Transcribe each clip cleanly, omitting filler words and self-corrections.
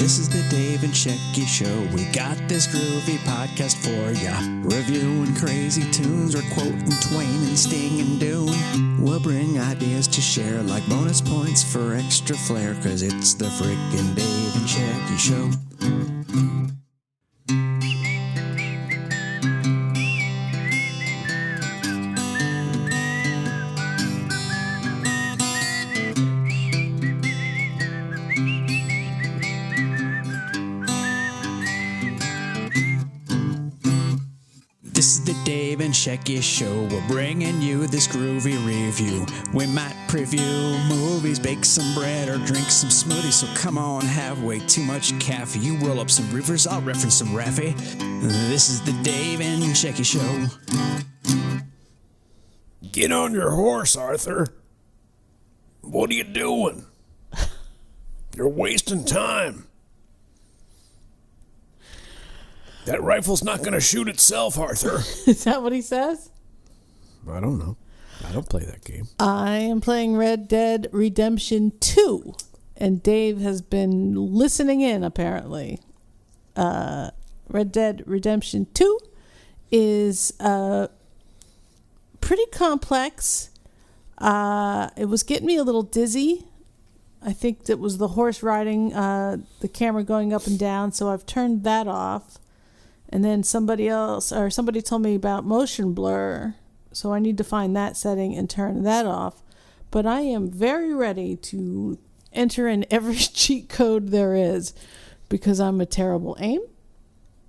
This is the Dave and Shecky Show. We got this groovy podcast for ya. Reviewing crazy tunes or quoting Twain and Sting and Dune. We'll bring ideas to share like bonus points for extra flair, cause it's the frickin' Dave and Shecky Show. This is the Dave and Shecky Show. We're bringing you this groovy review. We might preview movies, bake some bread, or drink some smoothies. So come on, have way too much caffeine. You roll up some rivers, I'll reference some Raffy. This is the Dave and Shecky Show. Get on your horse, Arthur. What are you doing? You're wasting time. That rifle's not going to shoot itself, Arthur. Is that what he says? I don't know. I don't play that game. I am playing Red Dead Redemption 2, and Dave has been listening in, apparently. Red Dead Redemption 2 is pretty complex. It was getting me a little dizzy. I think it was the horse riding, the camera going up and down, so I've turned that off. And then somebody told me about motion blur, so I need to find that setting and turn that off. But I am very ready to enter in every cheat code there is because I'm a terrible aim.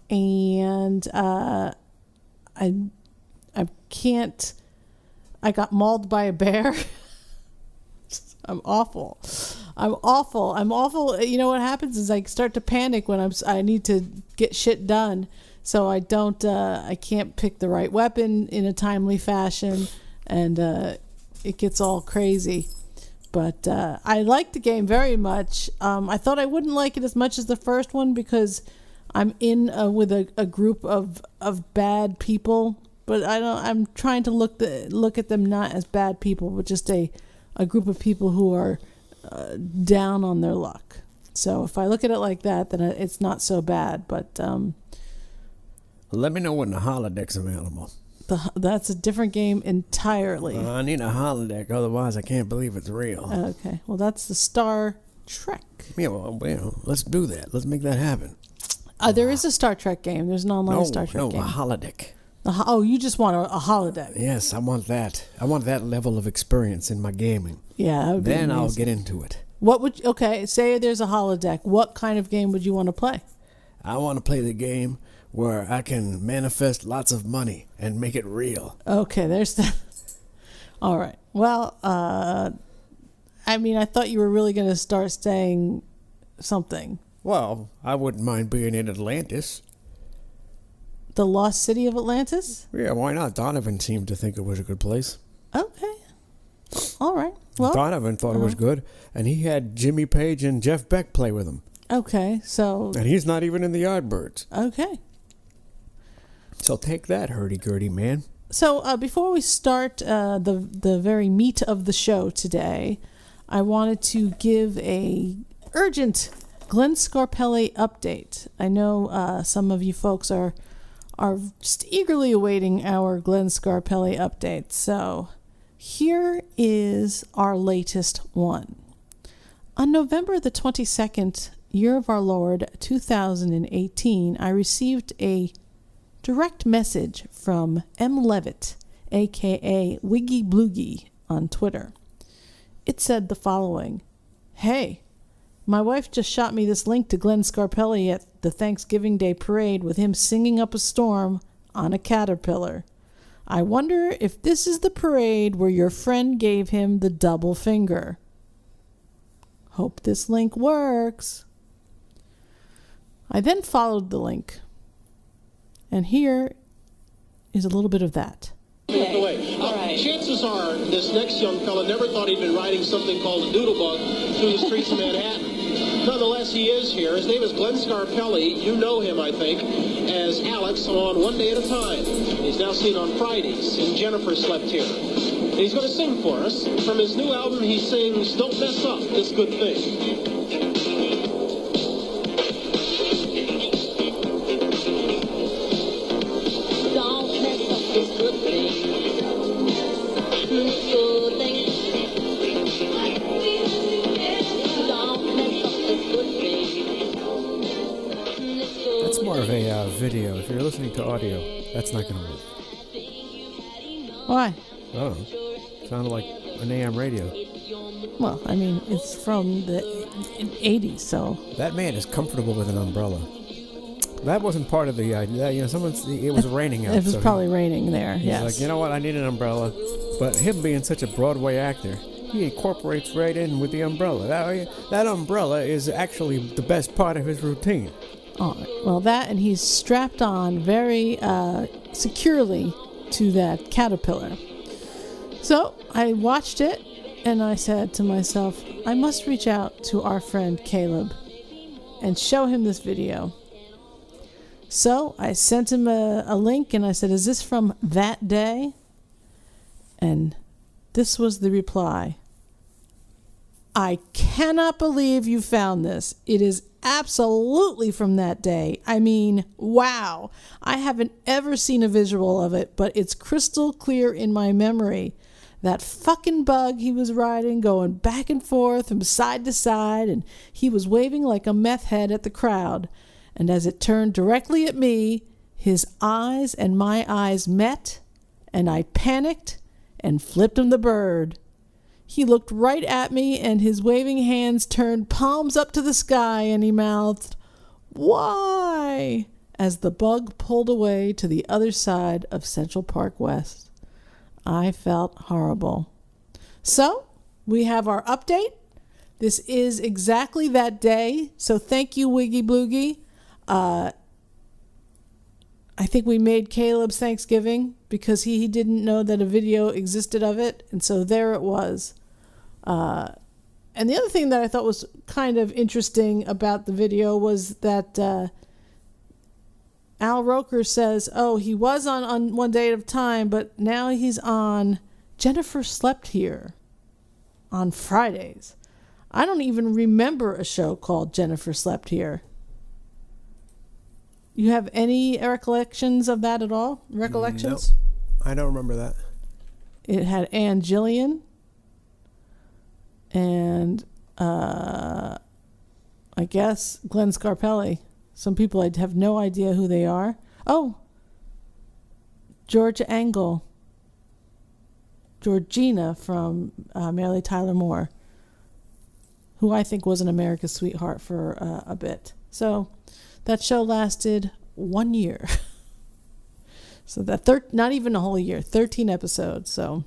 And I can't... I got mauled by a bear. I'm awful. You know what happens is I start to panic when I need to get shit done. So I can't pick the right weapon in a timely fashion, and it gets all crazy. But I like the game very much. I thought I wouldn't like it as much as the first one because I'm in with a group of bad people. But I'm trying to look at them not as bad people, but just a group of people who are down on their luck. So if I look at it like that, then it's not so bad. But let me know when the holodeck's available. That's a different game entirely. I need a holodeck, otherwise I can't believe it's real. Okay, well that's the Star Trek. Yeah, well, let's do that. Let's make that happen. There is a Star Trek game. There's an online Star Trek game. No, a holodeck. You just want a holodeck. Yes, I want that. I want that level of experience in my gaming. Yeah, that would be then amazing. I'll get into it. Say there's a holodeck. What kind of game would you want to play? I want to play the game where I can manifest lots of money and make it real. Okay, there's that. All right. Well, I thought you were really going to start saying something. Well, I wouldn't mind being in Atlantis. The Lost City of Atlantis? Yeah, why not? Donovan seemed to think it was a good place. Okay. All right. Well, Donovan thought it was good, and he had Jimmy Page and Jeff Beck play with him. Okay, so... And he's not even in the Yardbirds. Okay. So take that, hurdy-gurdy man. So before we start the very meat of the show today, I wanted to give a urgent Glenn Scarpelli update. I know some of you folks are just eagerly awaiting our Glenn Scarpelli update. So here is our latest one. On November the 22nd, year of our Lord, 2018, I received a direct message from M. Levitt, a.k.a. Wiggy Bloogie, on Twitter. It said the following: "Hey, my wife just shot me this link to Glenn Scarpelli at the Thanksgiving Day parade with him singing up a storm on a caterpillar. I wonder if this is the parade where your friend gave him the double finger. Hope this link works." I then followed the link. And here is a little bit of that. Chances are this next young fella never thought he'd been riding something called a doodlebug through the streets of Manhattan. Nonetheless, he is here. His name is Glenn Scarpelli. You know him, I think, as Alex on One Day at a Time. He's now seen on Fridays, and Jennifer Slept Here. And he's going to sing for us. From his new album, he sings Don't Mess Up This Good Thing. video. If you're listening to audio, that's not going to work. Why? I don't know. Sounded like an AM radio. Well, I mean, it's from the 80s, so. That man is comfortable with an umbrella. That wasn't part of the idea. You know, it was raining out. It was so probably raining there, he's yes. like, you know what? I need an umbrella. But him being such a Broadway actor, he incorporates right in with the umbrella. That umbrella is actually the best part of his routine. All right. Well, that, and he's strapped on very securely to that caterpillar. So I watched it, and I said to myself, I must reach out to our friend Caleb and show him this video. So I sent him a link, and I said, is this from that day? And this was the reply. I cannot believe you found this. It is absolutely from that day. I mean, wow. I haven't ever seen a visual of it, but it's crystal clear in my memory. That fucking bug he was riding, going back and forth from side to side, and he was waving like a meth head at the crowd. And as it turned directly at me, his eyes and my eyes met, and I panicked and flipped him the bird. He looked right at me, and his waving hands turned palms up to the sky, and he mouthed, "Why?" as the bug pulled away to the other side of Central Park West. I felt horrible. So, we have our update. This is exactly that day, so thank you, Wiggy Bloogie. I think we made Caleb's Thanksgiving because he didn't know that a video existed of it, and so there it was. And the other thing that I thought was kind of interesting about the video was that Al Roker says, oh, he was on One Day at a Time, but now he's on Jennifer Slept Here on Fridays. I don't even remember a show called Jennifer Slept Here. You have any recollections of that at all? Recollections? No, I don't remember that. It had Ann Gillian and I guess Glenn Scarpelli. Some people I have no idea who they are. Oh, Georgia Engel. Georgina from Mary Tyler Moore, who I think was an America's sweetheart for a bit. So that show lasted 1 year. So that not even a whole year, 13 episodes. So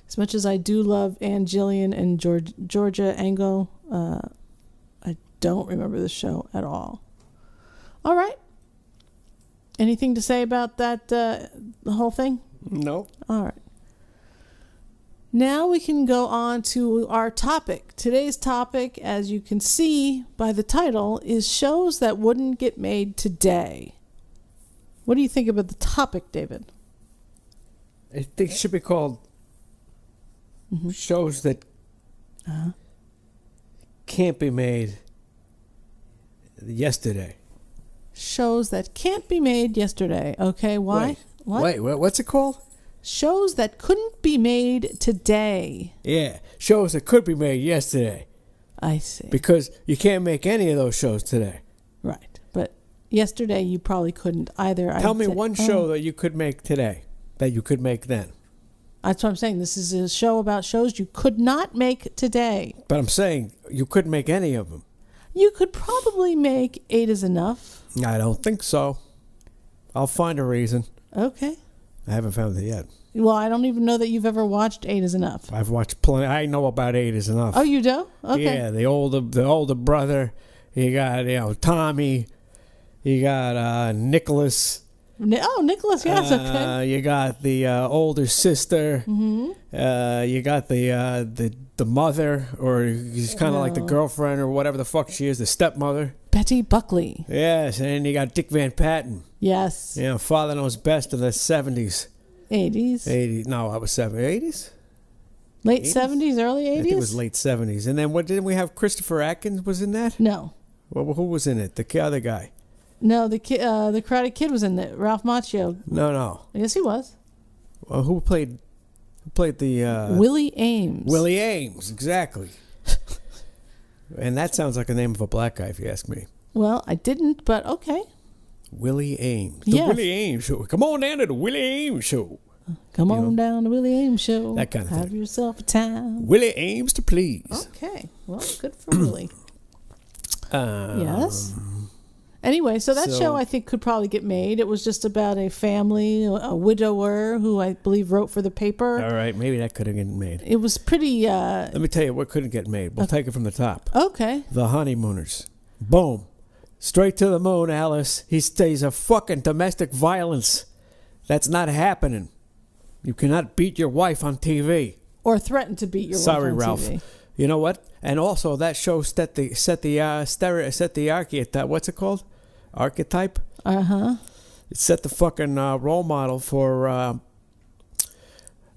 as much as I do love Ann Gillian and Georgia Engel, I don't remember the show at all. All right. Anything to say about that, the whole thing? No. All right. Now we can go on to our topic. Today's topic, as you can see by the title, is shows that wouldn't get made today. What do you think about the topic, David? I think it should be called shows that can't be made yesterday. Shows that can't be made yesterday. Okay, why? Wait, what's it called? Shows that couldn't be made today. Yeah, shows that could be made yesterday. I see. Because you can't make any of those shows today. Right. But yesterday you probably couldn't either. Tell me one show that you could make today that you could make then. That's what I'm saying. This is a show about shows you could not make today. But I'm saying you couldn't make any of them. You could probably make 8 is Enough. I don't think so. I'll find a reason. Okay. I haven't found it yet. Well, I don't even know that you've ever watched 8 is Enough. I've watched plenty. I know about 8 is Enough. Oh, you do? Okay. Yeah, the older brother. You got Tommy. You got Nicholas. Nicholas. Yes. Okay. You got the older sister. Mm-hmm. You got the mother, or he's kind of like the girlfriend, or whatever the fuck she is, the stepmother. Betty Buckley. Yes, and then you got Dick Van Patten. Yes. Yeah, Father Knows Best in the 70s. 80s. 80s. No, I was 80s? Late 80s? 70s, early 80s? I think it was late 70s. And then didn't we have Christopher Atkins was in that? No. Well, who was in it? The other guy. No, the Karate Kid was in it. Ralph Macchio. No. Yes, he was. Well, who played the... Willie Ames. Willie Ames, exactly. And that sounds like the name of a black guy, if you ask me. Well, I didn't, but okay. Willie Ames. The Yes. Willie Ames Show. Come on down to the Willie Ames Show. Come on down to Willie Ames Show. That kind of Have thing. yourself a time. Willie Ames to please. Okay. Well, good for Willie. Yes. Anyway, so that so- show I think could probably get made. It was just about a family, a widower who I believe wrote for the paper. All right, maybe that could have gotten made. It was pretty. Let me tell you what couldn't get made. We'll take it from the top. Okay. The Honeymooners. Boom. Straight to the moon, Alice. He's a fucking domestic violence. That's not happening. You cannot beat your wife on TV. Or threaten to beat your Sorry, wife on Ralph. TV. You know what? And also that show set the archetype. What's it called? Archetype. Uh-huh. It set the fucking role model for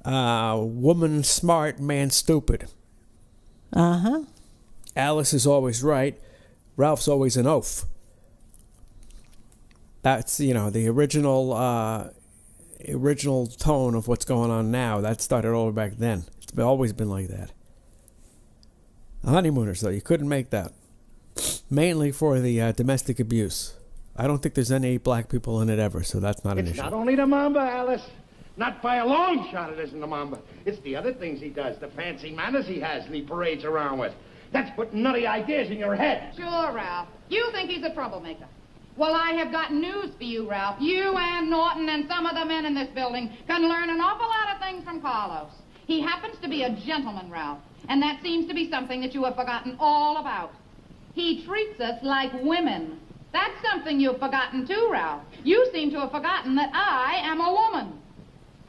woman smart, man stupid. Uh-huh. Alice is always right. Ralph's always an oaf. That's, the original tone of what's going on now. That started all the way back then. It's always been like that. The Honeymooners, though, you couldn't make that. Mainly for the domestic abuse. I don't think there's any black people in it ever, so that's not an It's issue. not only the Mamba, Alice. Not by a long shot it isn't the Mamba. It's the other things he does, the fancy manners he has and he parades around with. That's putting nutty ideas in your head. Sure, Ralph. You think he's a troublemaker. Well, I have got news for you, Ralph. You and Norton and some of the men in this building can learn an awful lot of things from Carlos. He happens to be a gentleman, Ralph, and that seems to be something that you have forgotten all about. He treats us like women. That's something you've forgotten too, Ralph. You seem to have forgotten that I am a woman.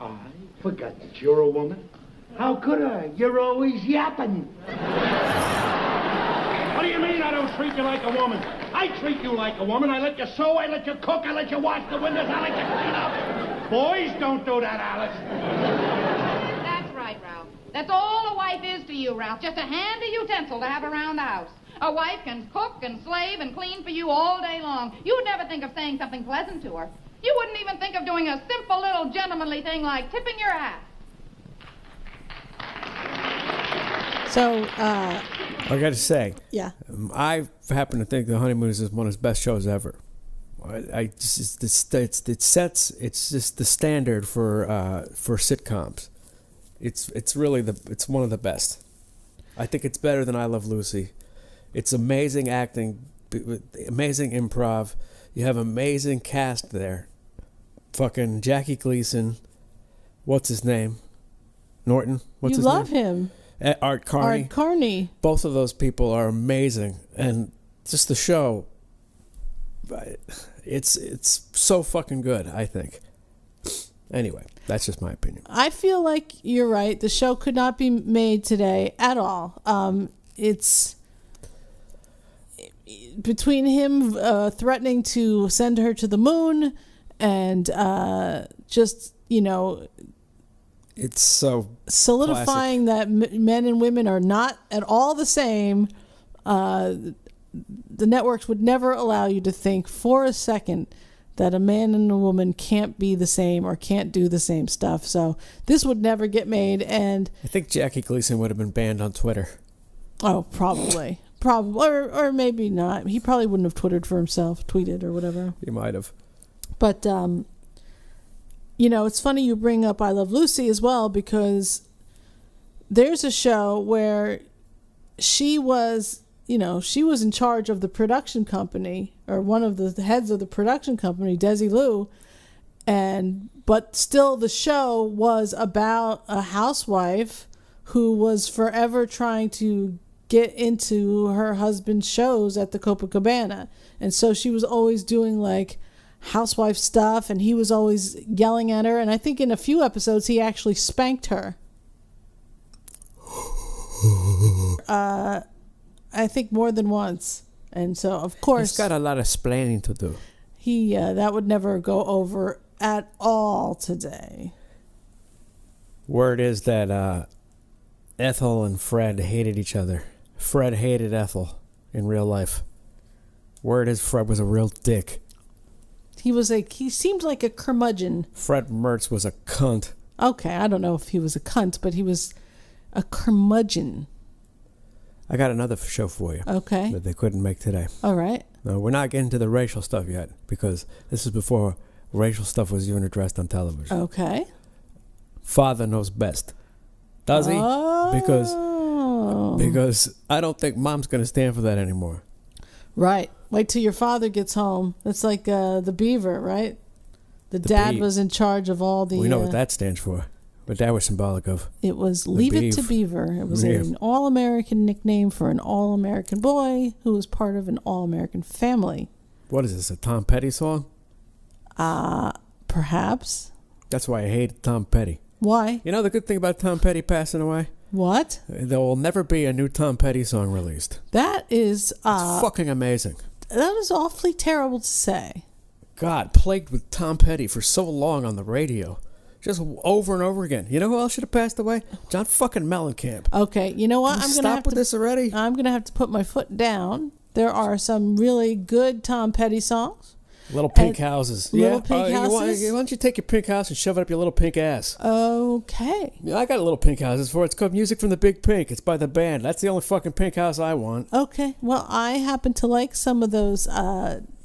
I forgot that you're a woman. How could I? You're always yapping. What do you mean I don't treat you like a woman? I treat you like a woman. I let you sew, I let you cook, I let you wash the windows, I let you clean up. Boys don't do that, Alice. That's right, Ralph. That's all a wife is to you, Ralph. Just a handy utensil to have around the house. A wife can cook and slave and clean for you all day long. You would never think of saying something pleasant to her. You wouldn't even think of doing a simple little gentlemanly thing like tipping your hat. So, I got to say, yeah. I happen to think The Honeymooners is one of his best shows ever. It's just the standard for sitcoms. It's really it's one of the best. I think it's better than I Love Lucy. It's amazing acting, amazing improv. You have amazing cast there. Fucking Jackie Gleason. What's his name? Norton. What's You his love name? him. Art Carney. Art Carney. Both of those people are amazing, and just the show. It's so fucking good, I think. Anyway, that's just my opinion. I feel like you're right. The show could not be made today at all. It's between him threatening to send her to the moon and just, It's so solidifying that men and women are not at all the same. The networks would never allow you to think for a second that a man and a woman can't be the same or can't do the same stuff. So this would never get made. And I think Jackie Gleason would have been banned on Twitter. oh, probably, or maybe not. He probably wouldn't have tweeted or whatever. He might have. But it's funny you bring up I Love Lucy as well, because there's a show where she was in charge of the production company, or one of the heads of the production company, Desi Lou, but still the show was about a housewife who was forever trying to get into her husband's shows at the Copacabana. And so she was always doing like housewife stuff, and he was always yelling at her, and I think in a few episodes he actually spanked her. I think more than once. And so of course He's got a lot of splaining to do. he that would never go over at all today. Word is that Ethel and Fred hated each other. Fred hated Ethel in real life. Word is Fred was a real dick. He seemed like a curmudgeon. Fred Mertz was a cunt. Okay, I don't know if he was a cunt, but he was a curmudgeon. I got another show for you Okay. that they couldn't make today. All right. No, we're not getting to the racial stuff yet because this is before racial stuff was even addressed on television. Okay. Father knows best. Does he? Because I don't think mom's going to stand for that anymore. Right. Wait till your father gets home. It's like the beaver, right? The dad was in charge of all the... We know what that stands for. What that was symbolic of. It was Leave It to Beaver. It was an all-American nickname for an all-American boy who was part of an all-American family. What is this, a Tom Petty song? Perhaps. That's why I hated Tom Petty. Why? You know the good thing about Tom Petty passing away? What? There will never be a new Tom Petty song released. That is... it's fucking amazing. That is awfully terrible to say. God, plagued with Tom Petty for so long on the radio. Just over and over again. You know who else should have passed away? John fucking Mellencamp. Okay, you know what? Can I'm you gonna stop have with to, this already? I'm going to have to put my foot down. There are some really good Tom Petty songs. Little pink houses. Little pink houses? Why don't you take your pink house and shove it up your little pink ass? Okay. Yeah, I got a little pink house. It's called Music from the Big Pink. It's by the band. That's the only fucking pink house I want. Okay. Well, I happen to like some of those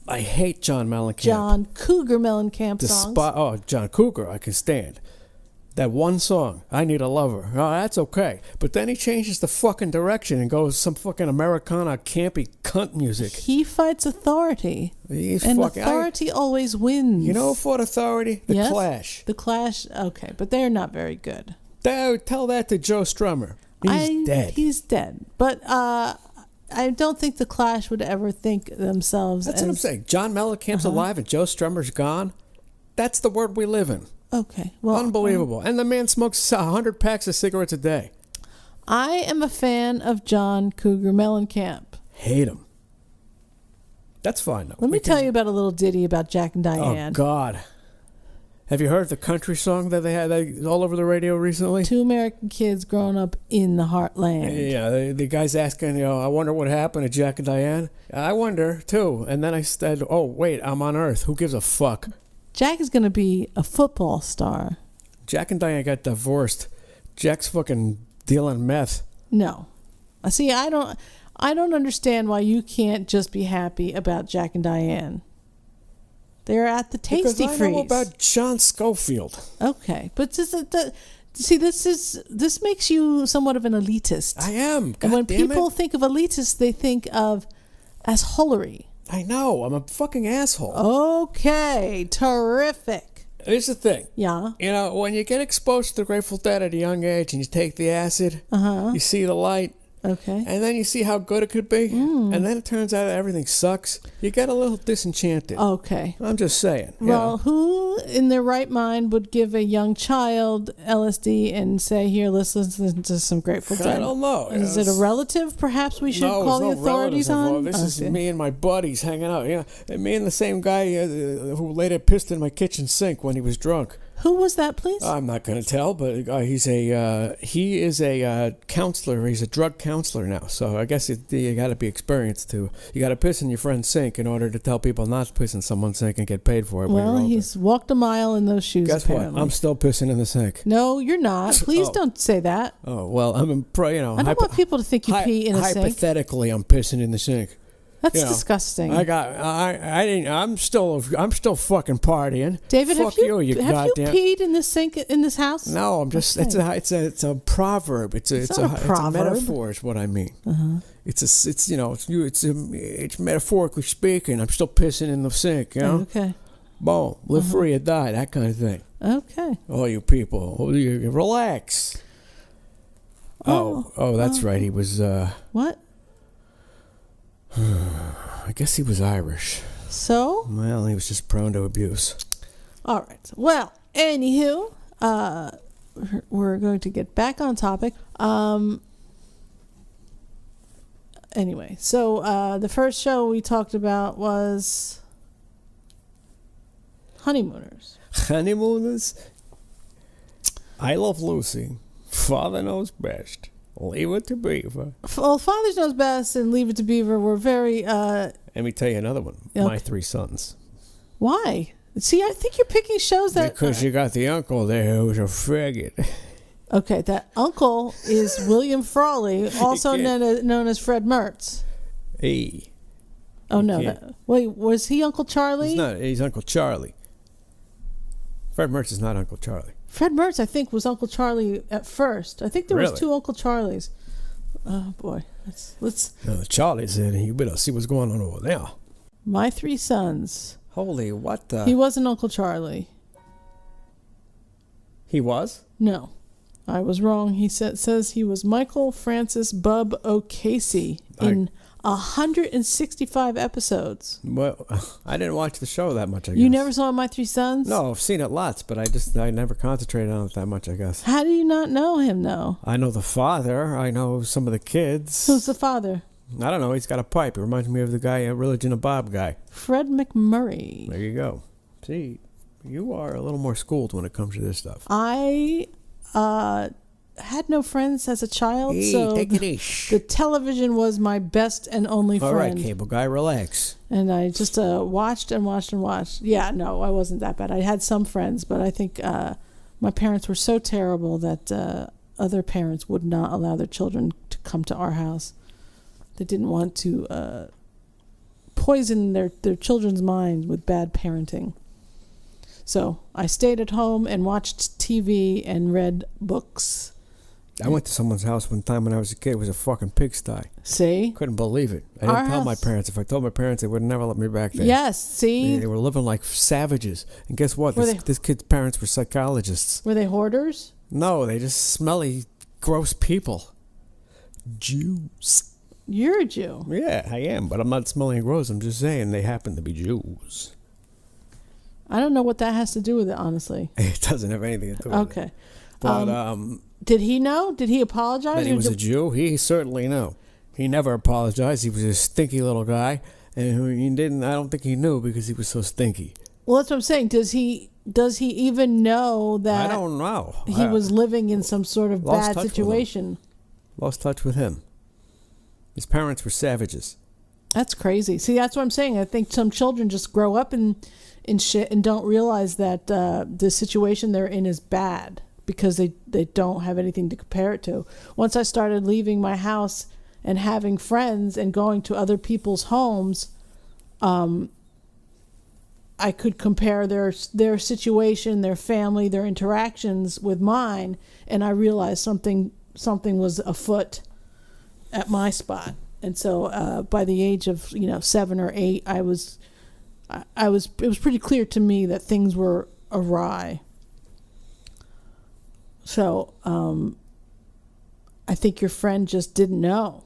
I hate John Mellencamp. John Cougar Mellencamp songs. John Cougar, I can stand. That one song, I Need a Lover. Oh, that's okay. But then he changes the fucking direction and goes some fucking Americana campy cunt music. He fights authority. And authority always wins. You know who fought authority? The Clash. The Clash, okay. But they're not very good. Tell that to Joe Strummer. He's dead. He's dead. But I don't think the Clash would ever think themselves That's what I'm saying. John Mellencamp's alive and Joe Strummer's gone. That's the world we live in. Okay. Well, unbelievable. And the man smokes 100 packs of cigarettes a day. I am a fan of John Cougar Mellencamp. Hate him. That's fine, though. Let me tell you about a little ditty about Jack and Diane. Oh, God. Have you heard the country song that they had all over the radio recently? Two American kids growing up in the heartland. Yeah, the guy's asking, I wonder what happened to Jack and Diane. I wonder, too. And then I said, oh, wait, I'm on Earth. Who gives a fuck? Jack is going to be a football star. Jack and Diane got divorced. Jack's fucking dealing meth. No. See, I don't understand why you can't just be happy about Jack and Diane. They're at the Tasty Freeze. Because I know about John Schofield. Okay, but this makes you somewhat of an elitist. I am. God and when damn people it. think of elitist, they think of assholery. I know. I'm a fucking asshole. Okay, terrific. Here's the thing. Yeah. You know, when you get exposed to the Grateful Dead at a young age and you take the acid, you see the light, okay, and then you see how good it could be, and then it turns out that everything sucks, you get a little disenchanted. Okay. I'm just saying. Well, who in their right mind would give a young child LSD and say, here, let's listen to some Grateful Dead? I don't know. Is it a relative perhaps we should call the authorities on? This is me and my buddies hanging out. Me and the same guy who later pissed in my kitchen sink when he was drunk. Who was that, please? I'm not going to tell, but he is a counselor. He's a drug counselor now. So I guess you got to be experienced to. You got to piss in your friend's sink in order to tell people not to piss in someone's sink and get paid for it. Well, he's walked a mile in those shoes. Guess apparently. what? I'm still pissing in the sink. No, you're not. Please don't say that. Oh well, I don't want people to think you pee in a sink. Hypothetically, I'm pissing in the sink. That's disgusting. I'm still fucking partying. David, Fuck have you goddamn peed in the sink in this house? No, I'm just. It's a proverb. It's a metaphor. Is what I mean. It's metaphorically speaking. I'm still pissing in the sink. You know. Okay. Boom. Live free or die. That kind of thing. Okay. All you people, you relax. Oh, that's right. He was. What? I guess he was Irish. So? Well, he was just prone to abuse. All right. Well, anywho, we're going to get back on topic. Anyway, so the first show we talked about was Honeymooners. Honeymooners? I Love Lucy. Father Knows Best. Leave It to Beaver. Well, Father Knows Best and Leave It to Beaver were very... Let me tell you another one. Okay. My Three Sons. Why? See, I think you're picking shows that... Because you got the uncle there who's a faggot. Okay, that uncle is William Frawley, also known as Fred Mertz. Hey. Oh, no. can't- Wait, was he Uncle Charlie? He's not. He's Uncle Charlie. Fred Mertz is not Uncle Charlie. Fred Mertz, I think, was Uncle Charlie at first. I think there was Really? 2 Uncle Charlies. Oh, boy. Let's Now, the Charlie said, you better see what's going on over there. My 3 sons. Holy, what the? He wasn't Uncle Charlie. He was? No, I was wrong. He says he was Michael Francis Bub O'Casey in 165 episodes. Well, I didn't watch the show that much, I guess. You never saw My 3 Sons? No, I've seen it lots, but I never concentrated on it that much, I guess. How do you not know him, though? I know the father. I know some of the kids. Who's the father? I don't know. He's got a pipe. It reminds me of the guy, Religion of Bob guy. Fred McMurray. There you go. See, you are a little more schooled when it comes to this stuff. I had no friends as a child, Hey, so take it easy. the television was my best and only All friend. right, cable guy, relax. And I just watched and watched and watched. Yeah, no, I wasn't that bad. I had some friends, but I think my parents were so terrible that other parents would not allow their children to come to our house. They didn't want to poison their children's minds with bad parenting. So I stayed at home and watched TV and read books. I went to someone's house one time when I was a kid. It was a fucking pigsty. See? Couldn't believe it. I didn't Our tell my house- parents. If I told my parents, they would never let me back there. Yes, see? They were living like savages. And guess what? Were This kid's parents were psychologists. Were they hoarders? No, they just smelly, gross people. Jews. You're a Jew. Yeah, I am, but I'm not smelling gross. I'm just saying they happen to be Jews. I don't know what that has to do with it, honestly. It doesn't have anything to do with it. Okay. But Did he know? Did he apologize? that he or was a did- Jew, he certainly knew. He never apologized. He was a stinky little guy, and he didn't. I don't think he knew because he was so stinky. Well, that's what I'm saying. Does he even know that I don't know. he was living in some sort of lost bad touch with him. situation? Lost touch with him. His parents were savages. That's crazy. See, that's what I'm saying. I think some children just grow up in shit and don't realize that the situation they're in is bad because they don't have anything to compare it to. Once I started leaving my house and having friends and going to other people's homes, I could compare their situation, their family, their interactions with mine, and I realized something was afoot at my spot. And so by the age of 7 or 8, it was pretty clear to me that things were awry. So I think your friend just didn't know.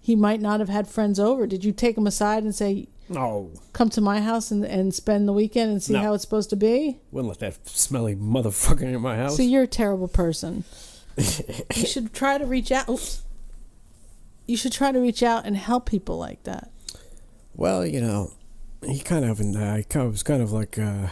He might not have had friends over. Did you take him aside and say, No. come to my house and spend the weekend and see No. how it's supposed to be? Wouldn't let that smelly motherfucker in my house. So you're a terrible person. You should try to reach out. Oops. You should try to reach out and help people like that. Well, he kind of, I was kind of like, I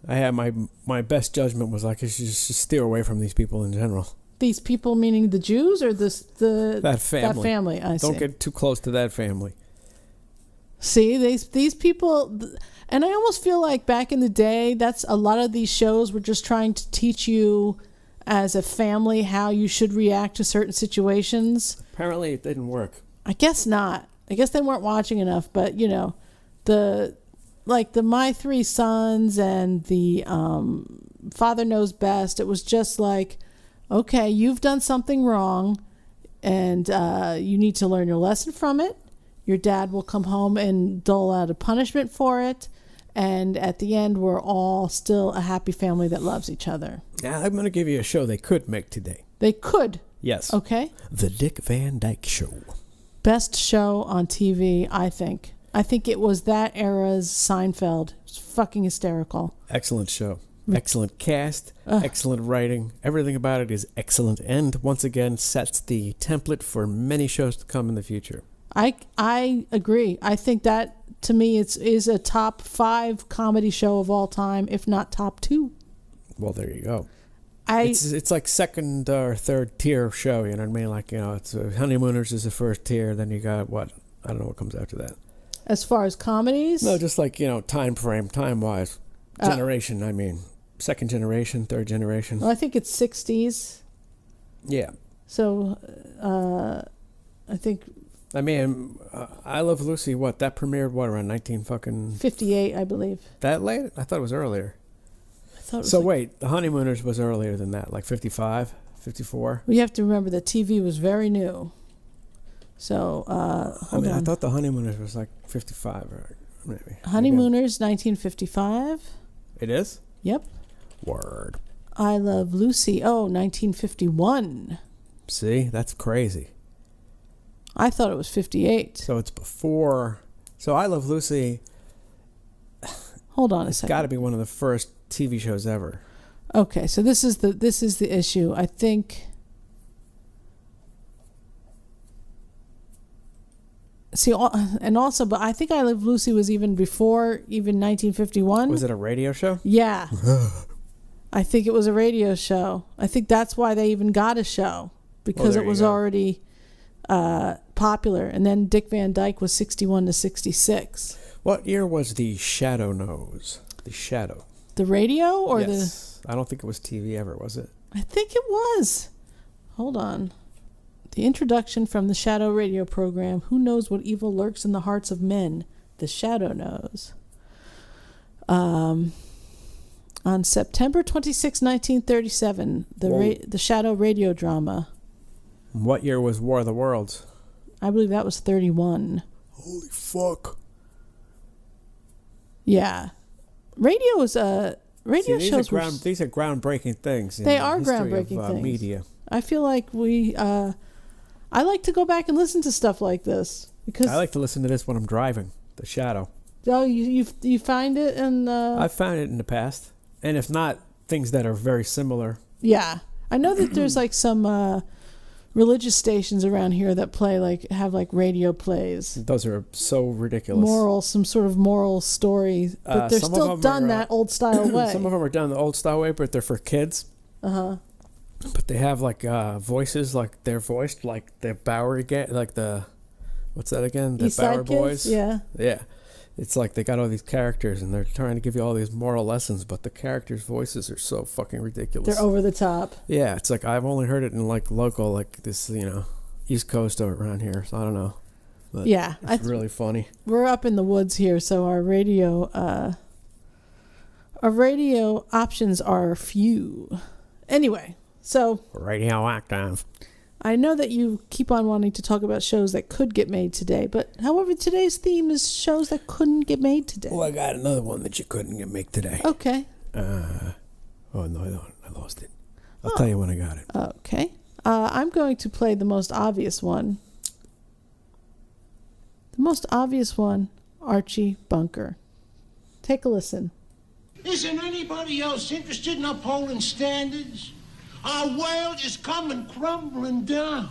had my best judgment was like, I should just steer away from these people in general. These people, meaning the Jews or the That family. That family. I see. Don't get too close to that family. See, these people, and I almost feel like back in the day, that's a lot of these shows were just trying to teach you as a family how you should react to certain situations. Apparently, it didn't work. I guess not. I guess they weren't watching enough, but the My 3 Sons and the Father Knows Best, it was just like, okay, you've done something wrong and you need to learn your lesson from it. Your dad will come home and dole out a punishment for it. And at the end, we're all still a happy family that loves each other. Now, I'm going to give you a show they could make today. They could. Yes. Okay. The Dick Van Dyke Show. Best show on TV, I think. I think it was that era's Seinfeld. It's fucking hysterical. Excellent show. Excellent cast. Excellent writing. Everything about it is excellent. And once again, sets the template for many shows to come in the future. I agree. I think that, to me, is a top 5 comedy show of all time, if not top 2. Well, there you go. It's like second or third tier show, you know what I mean? Like, it's Honeymooners is the first tier, then you got what? I don't know what comes after that. As far as comedies? No, just like, time frame, time-wise. Generation, I mean. Second generation, third generation. Well, I think it's 60s. Yeah. So I think I mean, I Love Lucy, what? That premiered, what, around 58, I believe. That late? I thought it was earlier. I thought it was So wait, The Honeymooners was earlier than that, like 55, 54? We have to remember that TV was very new. So, hold on. I thought The Honeymooners was like 55 or maybe. Honeymooners, 1955. It is? Yep. Word. I Love Lucy, 1951. See? That's crazy. I thought it was 58. So it's before. So I Love Lucy. Hold on a It's second. got to be one of the first TV shows ever. Okay, so this is the issue. I think. See, and also, but I think I Love Lucy was even before 1951. Was it a radio show? Yeah. I think it was a radio show. I think that's why they even got a show, because there it you was go. already popular. And then Dick Van Dyke was 61 to 66. What year was The Shadow Knows? The Shadow. The radio or Yes. I don't think it was TV ever, was it? I think it was. Hold on. The introduction from the Shadow radio program, Who Knows What Evil Lurks in the Hearts of Men? The Shadow Knows. On September 26, 1937, the Shadow radio drama. What year was War of the Worlds? I believe that was 31. Holy fuck. Yeah. Radio is radio See, shows these are groundbreaking things. In They the are history groundbreaking of, things. Media. I feel like I like to go back and listen to stuff like this because I like to listen to this when I'm driving. The Shadow. Oh, you find it and I've found it in the past, and if not, things that are very similar. Yeah, I know that there's like some religious stations around here that have radio plays. Those are so ridiculous. Some sort of moral story, but they're still done that old style way. Some of them are done the old style way, but they're for kids. But they have voices, like they're voiced like the Bowery like the what's that again? The East Side Bowery Kids? Boys. Yeah. It's like they got all these characters and they're trying to give you all these moral lessons, but the characters' voices are so fucking ridiculous. They're over the top. Yeah, it's like I've only heard it in local, this, East Coast or around here. So I don't know. But yeah, it's really funny. We're up in the woods here, so our radio options are few. Anyway, so Radioactive. I know that you keep on wanting to talk about shows that could get made today, but however, today's theme is shows that couldn't get made today. Well, I got another one that you couldn't make today. Okay. Oh, no, I don't. I lost it. I'll tell you when I got it. Okay. I'm going to play the most obvious one. The most obvious one, Archie Bunker. Take a listen. Isn't anybody else interested in upholding standards? Our world is coming crumbling down.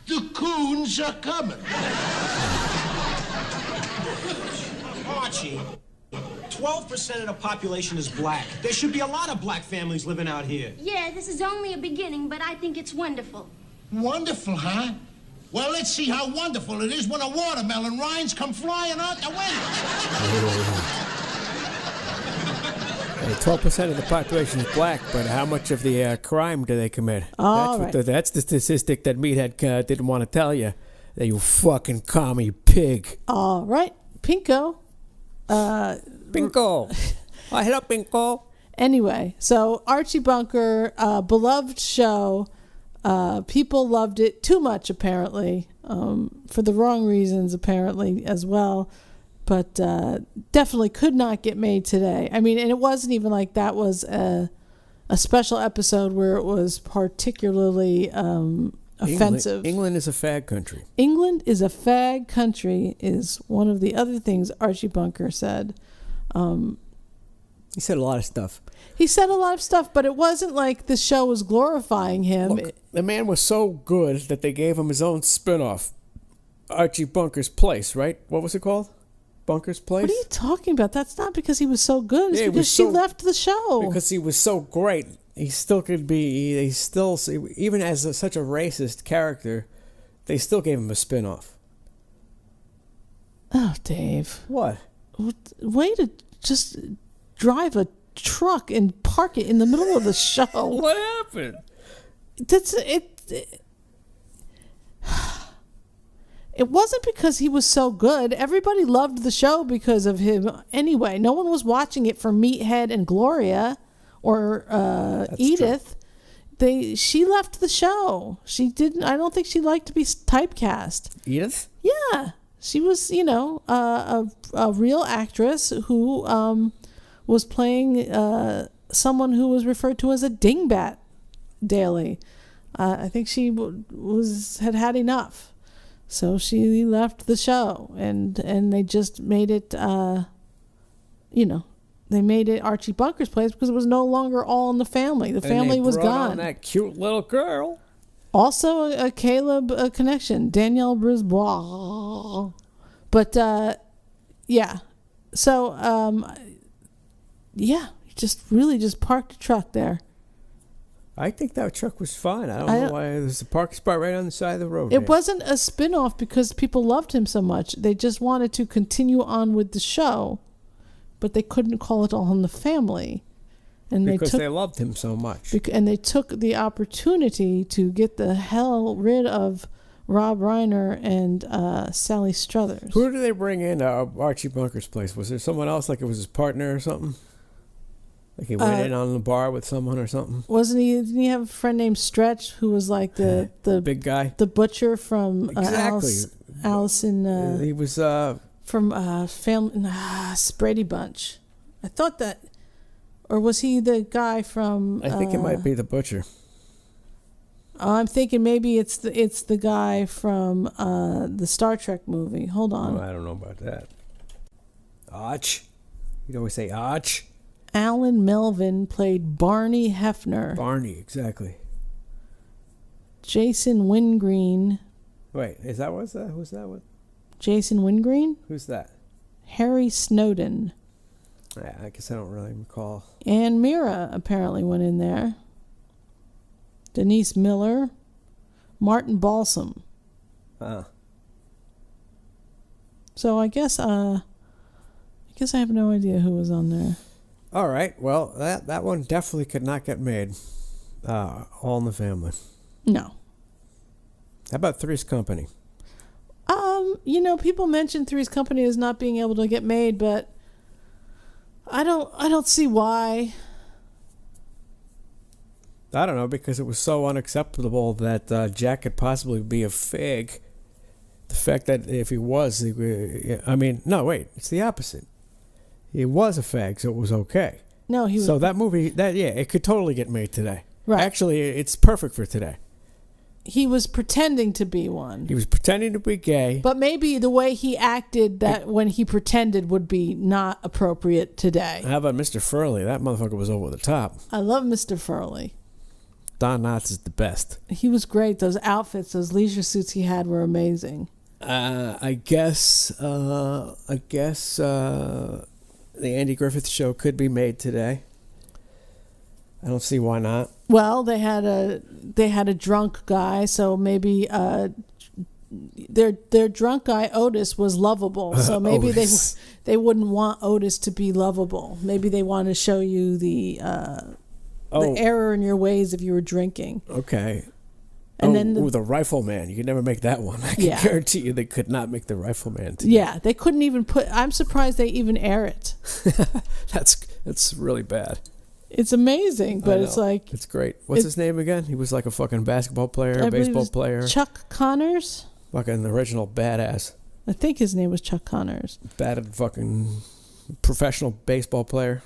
The coons are coming. Archie, 12% of the population is black. There should be a lot of black families living out here. Yeah, this is only a beginning, but I think it's wonderful. Wonderful, huh? Well, let's see how wonderful it is when a watermelon rinds come flying out the window. 12% of the population is black, but how much of the crime do they commit? That's the statistic that Meathead didn't want to tell you. That you fucking commie pig. All right, Pinko. Pinko. I hit up Pinko. Anyway, so Archie Bunker, beloved show. People loved it too much, apparently, for the wrong reasons, apparently, as well. But definitely could not get made today. I mean, and it wasn't even like that was a special episode where it was particularly offensive. England is a fag country. England is a fag country is one of the other things Archie Bunker said. He said a lot of stuff. He said a lot of stuff, but it wasn't like the show was glorifying him. Look, the man was so good that they gave him his own spin-off. Archie Bunker's Place, right? What was it called? Bunker's Place? What are you talking about? That's not because he was so good. It's Yeah, because she left the show. Because he was so great. He still could be, even as such a racist character, they still gave him a spin-off. Oh, Dave. What? Way to just drive a truck and park it in the middle of the show. What happened? That's it. It wasn't because he was so good. Everybody loved the show because of him anyway. No one was watching it for Meathead and Gloria or Edith. She left the show. She didn't. I don't think she liked to be typecast. Edith? Yeah. She was, a real actress who was playing someone who was referred to as a dingbat daily. I think she had enough. So she left the show, and they just made it, they made it Archie Bunker's place because it was no longer All in the Family. The family was gone. On that cute little girl. Also a Caleb connection, Danielle Brisbois. But, yeah. So, just parked a truck there. I think that truck was fine. I don't know why. There's a parking spot right on the side of the road. It wasn't a spin-off because people loved him so much. They just wanted to continue on with the show, but they couldn't call it All in the Family. And because they loved him so much. And they took the opportunity to get the hell rid of Rob Reiner and Sally Struthers. Who did they bring in Archie Bunker's place? Was there someone else, like it was his partner or something? Like he went in on the bar with someone or something? Didn't he have a friend named Stretch who was like the big guy? The butcher from exactly. Allison. He was from family Brady Bunch. I thought that, or was he the guy from? I think it might be the butcher. I'm thinking maybe it's the guy from the Star Trek movie. Hold on. Oh, I don't know about that. Arch. You'd always say Arch. Alan Melvin played Barney Hefner. Barney, exactly. Jason Wingreen. Wait, who's that one? Jason Wingreen? Who's that? Harry Snowden. Yeah, I guess I don't really recall. Ann Mira apparently went in there. Denise Miller. Martin Balsam. So I guess I have no idea who was on there. All right. Well, that one definitely could not get made. All in the Family. No. How about Three's Company? People mention Three's Company as not being able to get made, but I don't see why. I don't know, because it was so unacceptable that Jack could possibly be a fag. The fact that if he was, it's the opposite. He was a fag, so it was okay. No, he was. So that movie, it could totally get made today. Right. Actually, it's perfect for today. He was pretending to be one. He was pretending to be gay. But maybe the way he acted when he pretended would be not appropriate today. How about Mr. Furley? That motherfucker was over the top. I love Mr. Furley. Don Knotts is the best. He was great. Those outfits, those leisure suits he had were amazing. I guess the Andy Griffith Show could be made today. I don't see why not. Well, they had a drunk guy, so maybe their drunk guy Otis was lovable. So maybe they wouldn't want Otis to be lovable. Maybe they want to show you the error in your ways if you were drinking. Okay. And then the Rifleman. You could never make that one. I can guarantee you they could not make the Rifleman today. Yeah, they couldn't even I'm surprised they even air it. That's really bad. It's amazing, but it's like... It's great. What's his name again? He was like a fucking basketball player, baseball player. Chuck Connors? Fucking original badass. I think his name was Chuck Connors. Batted fucking professional baseball player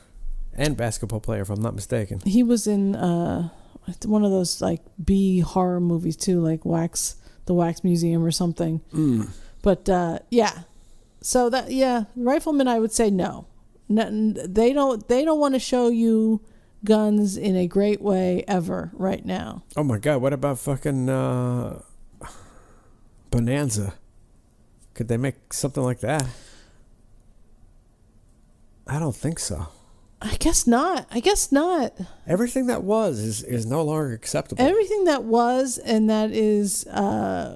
and basketball player, if I'm not mistaken. He was in one of those like B horror movies too, like the Wax Museum or something. But yeah, so Rifleman, I would say no. They don't want to show you guns in a great way ever right now. Oh my God! What about fucking Bonanza? Could they make something like that? I don't think so. I guess not. Everything that is no longer acceptable. Everything that was and that is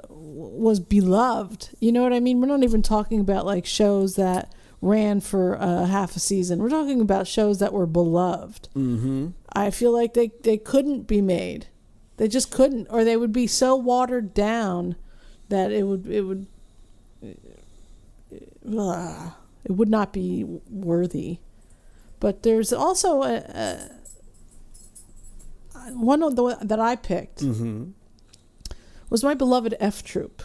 was beloved. You know what I mean? We're not even talking about like shows that ran for half a season. We're talking about shows that were beloved. Mm-hmm. I feel like they couldn't be made. They just couldn't, or they would be so watered down that it would it would not be worthy. But there's also one of the that I picked was my beloved F Troop.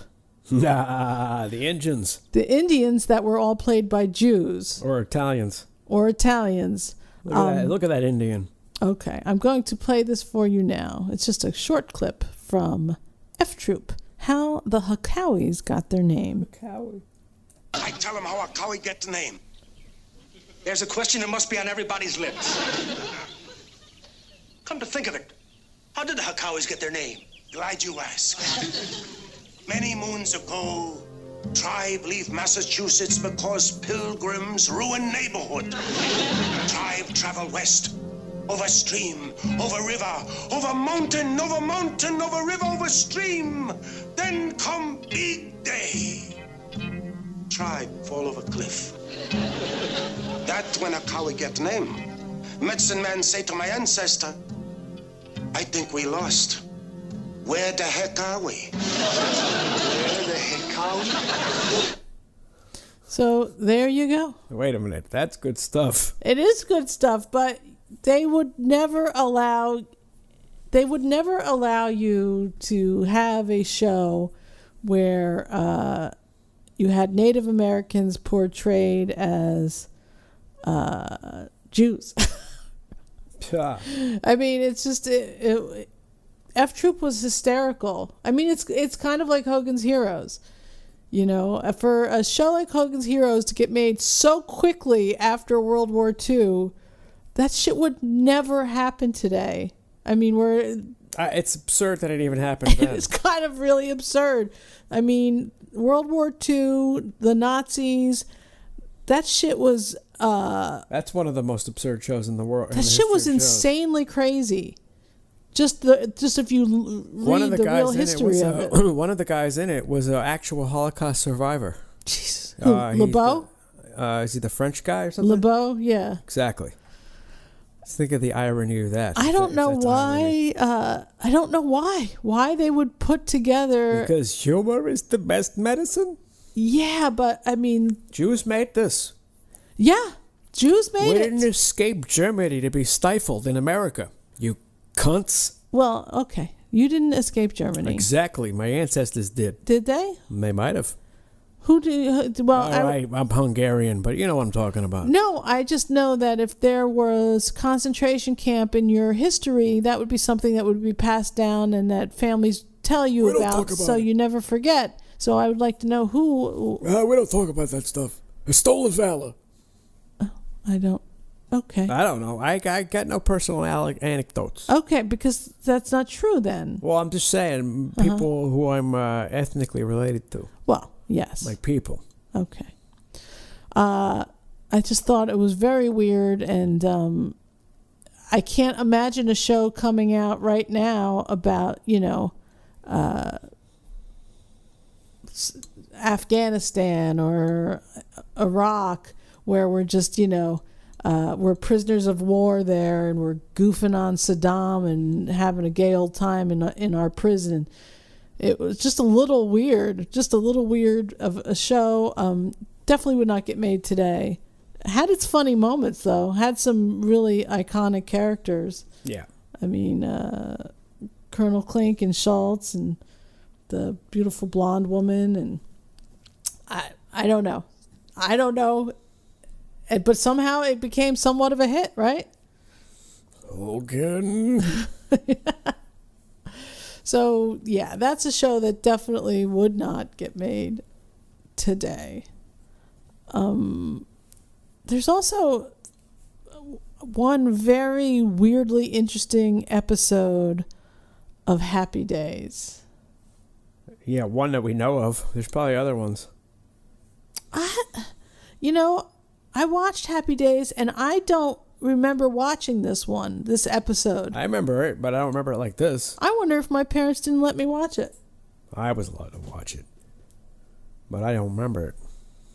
The Indians. The Indians that were all played by Jews. Or Italians. Look at that Indian. Okay, I'm going to play this for you now. It's just a short clip from F Troop, how the Hakawis got their name. I tell them how a Cowie gets the name. There's a question that must be on everybody's lips. Come to think of it, how did the Hakawis get their name? Glad you ask. Many moons ago, tribe leave Massachusetts because pilgrims ruin neighborhood. Tribe travel west, over stream, over river, over mountain, over river, over stream. Then come big day. Tribe fall over cliff. That's when a Cowie get name. Medicine man say to my ancestor, I think we lost. Where the heck are we? Where the heck are we? So there you go. Wait a minute, that's good stuff. It is good stuff, but they would never allow you to have a show where you had Native Americans portrayed as Jews. I mean, it's just F Troop was hysterical. I mean, it's kind of like Hogan's Heroes. You know, for a show like Hogan's Heroes to get made so quickly after World War II, that shit would never happen today. I mean, it's absurd that it even happened then. It's kind of really absurd. I mean, World War II, the Nazis, that shit was... that's one of the most absurd shows in the world. That shit was insanely crazy. Just if you read the real history of it. One of the guys in it was an actual Holocaust survivor. Jesus. LeBeau? Is he the French guy or something? LeBeau, yeah. Exactly. Let's think of the irony of that. I don't know why. I don't know why they would put together. Because humor is the best medicine. Yeah, but I mean, Jews made this. Yeah, Jews made it. We didn't escape Germany to be stifled in America. You cunts. Well, okay, you didn't escape Germany. Exactly, my ancestors did. Did they? They might have. Who did? Well, all right, I'm Hungarian, but you know what I'm talking about. No, I just know that if there was concentration camp in your history, that would be something that would be passed down and that families tell you about, so you never forget. So I would like to know who. We don't talk about that stuff. It's stolen valor. Oh, I don't. Okay. I don't know. I got no personal anecdotes. Okay, because that's not true then. Well, I'm just saying people who I'm ethnically related to. Well, yes. Like people. Okay. I just thought it was very weird, and I can't imagine a show coming out right now about, Afghanistan or Iraq, where we're just, we're prisoners of war there and we're goofing on Saddam and having a gay old time in our prison. It was just a little weird of a show. Definitely would not get made today. Had its funny moments, though. Had some really iconic characters. Yeah. I mean, Colonel Klink and Schultz and the beautiful blonde woman, and I don't know. But somehow it became somewhat of a hit, right? Hogan. So, yeah, that's a show that definitely would not get made today. There's also one very weirdly interesting episode of Happy Days. Yeah, one that we know of. There's probably other ones. I watched Happy Days, and I don't remember watching this episode. I remember it, but I don't remember it like this. I wonder if my parents didn't let me watch it. I was allowed to watch it, but I don't remember it.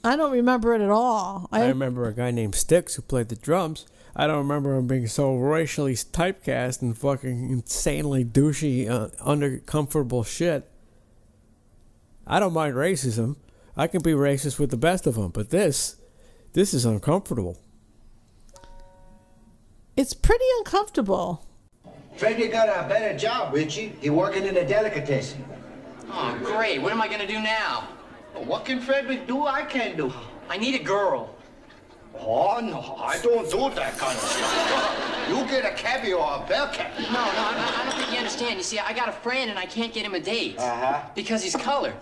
I don't remember it at all. I remember a guy named Styx who played the drums. I don't remember him being so racially typecast and fucking insanely douchey, uncomfortable shit. I don't mind racism. I can be racist with the best of them, but this is uncomfortable. It's pretty uncomfortable. Freddy got a better job, Richie. He working in a delicatessen. Oh, great. What am I going to do now? Well, what can Frederick do? I can do. I need a girl. Oh, no, I don't do that kind of stuff. You get a caviar or a bell cap. No, I don't think you understand. You see, I got a friend and I can't get him a date. Uh-huh. Because he's colored.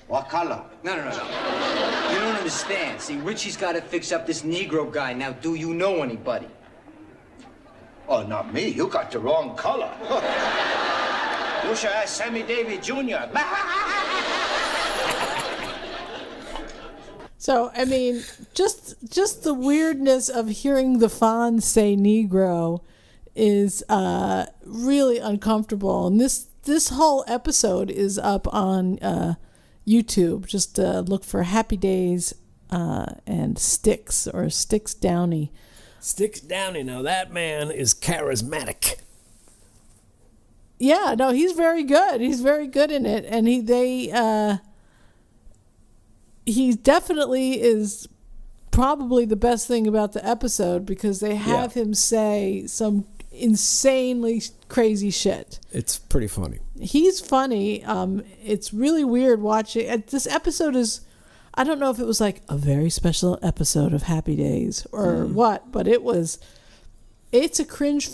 What color? No. You don't understand. See, Richie's got to fix up this Negro guy. Now, do you know anybody? Oh, not me. You got the wrong color. You should ask Sammy Davis Jr. So, I mean, just the weirdness of hearing the Fonz say Negro is really uncomfortable. And this whole episode is up on YouTube. Just look for Happy Days and Sticks or Sticks Downey. Sticks Downey. Now that man is charismatic. Yeah, no, he's very good. He's very good in it, and he definitely is probably the best thing about the episode because they have him say some insanely crazy shit. It's pretty funny. He's funny. It's really weird watching. This episode is, I don't know if it was like a very special episode of Happy Days or what, but it's a cringe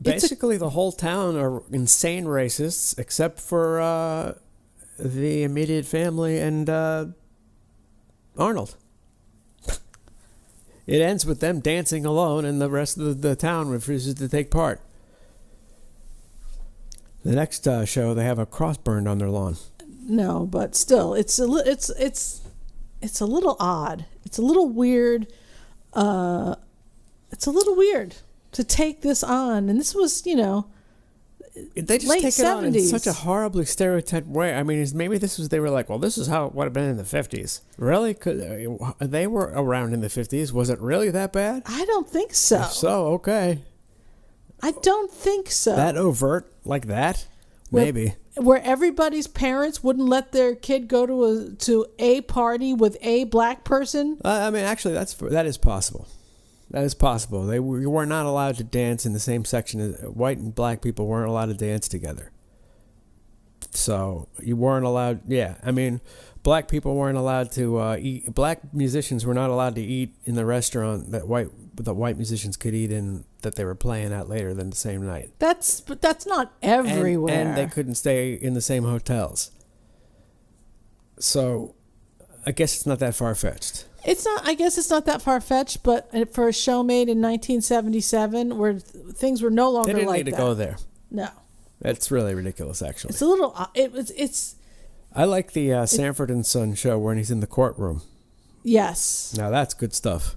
Basically, the whole town are insane racists, except for the immediate family and Arnold. It ends with them dancing alone, and the rest of the town refuses to take part. The next show, they have a cross burned on their lawn. No, but still, it's a little odd. It's a little weird. It's a little weird to take this on, and this was, they just late take 70s. it on in such a horribly stereotyped way. I mean, maybe they were like, well, this is how it would have been in the 50s. Really? They were around in the 50s. Was it really that bad? I don't think so. If so, okay. I don't think so. That overt like that? Maybe. Where everybody's parents wouldn't let their kid go to a party with a black person? I mean, actually, that is possible. That is possible. You were not allowed to dance in the same section. As white and black people weren't allowed to dance together. So you weren't allowed. Yeah, I mean, black people weren't allowed to eat. Black musicians were not allowed to eat in the restaurant that white musicians could eat in that they were playing at later than the same night. But that's not everywhere. And they couldn't stay in the same hotels. So I guess it's not that far-fetched. I guess it's not that far-fetched, but for a show made in 1977 where things were no longer like that. They didn't need to go there. No. That's really ridiculous, actually. It's a little... It's. I like the Sanford and Son show when he's in the courtroom. Yes. Now that's good stuff.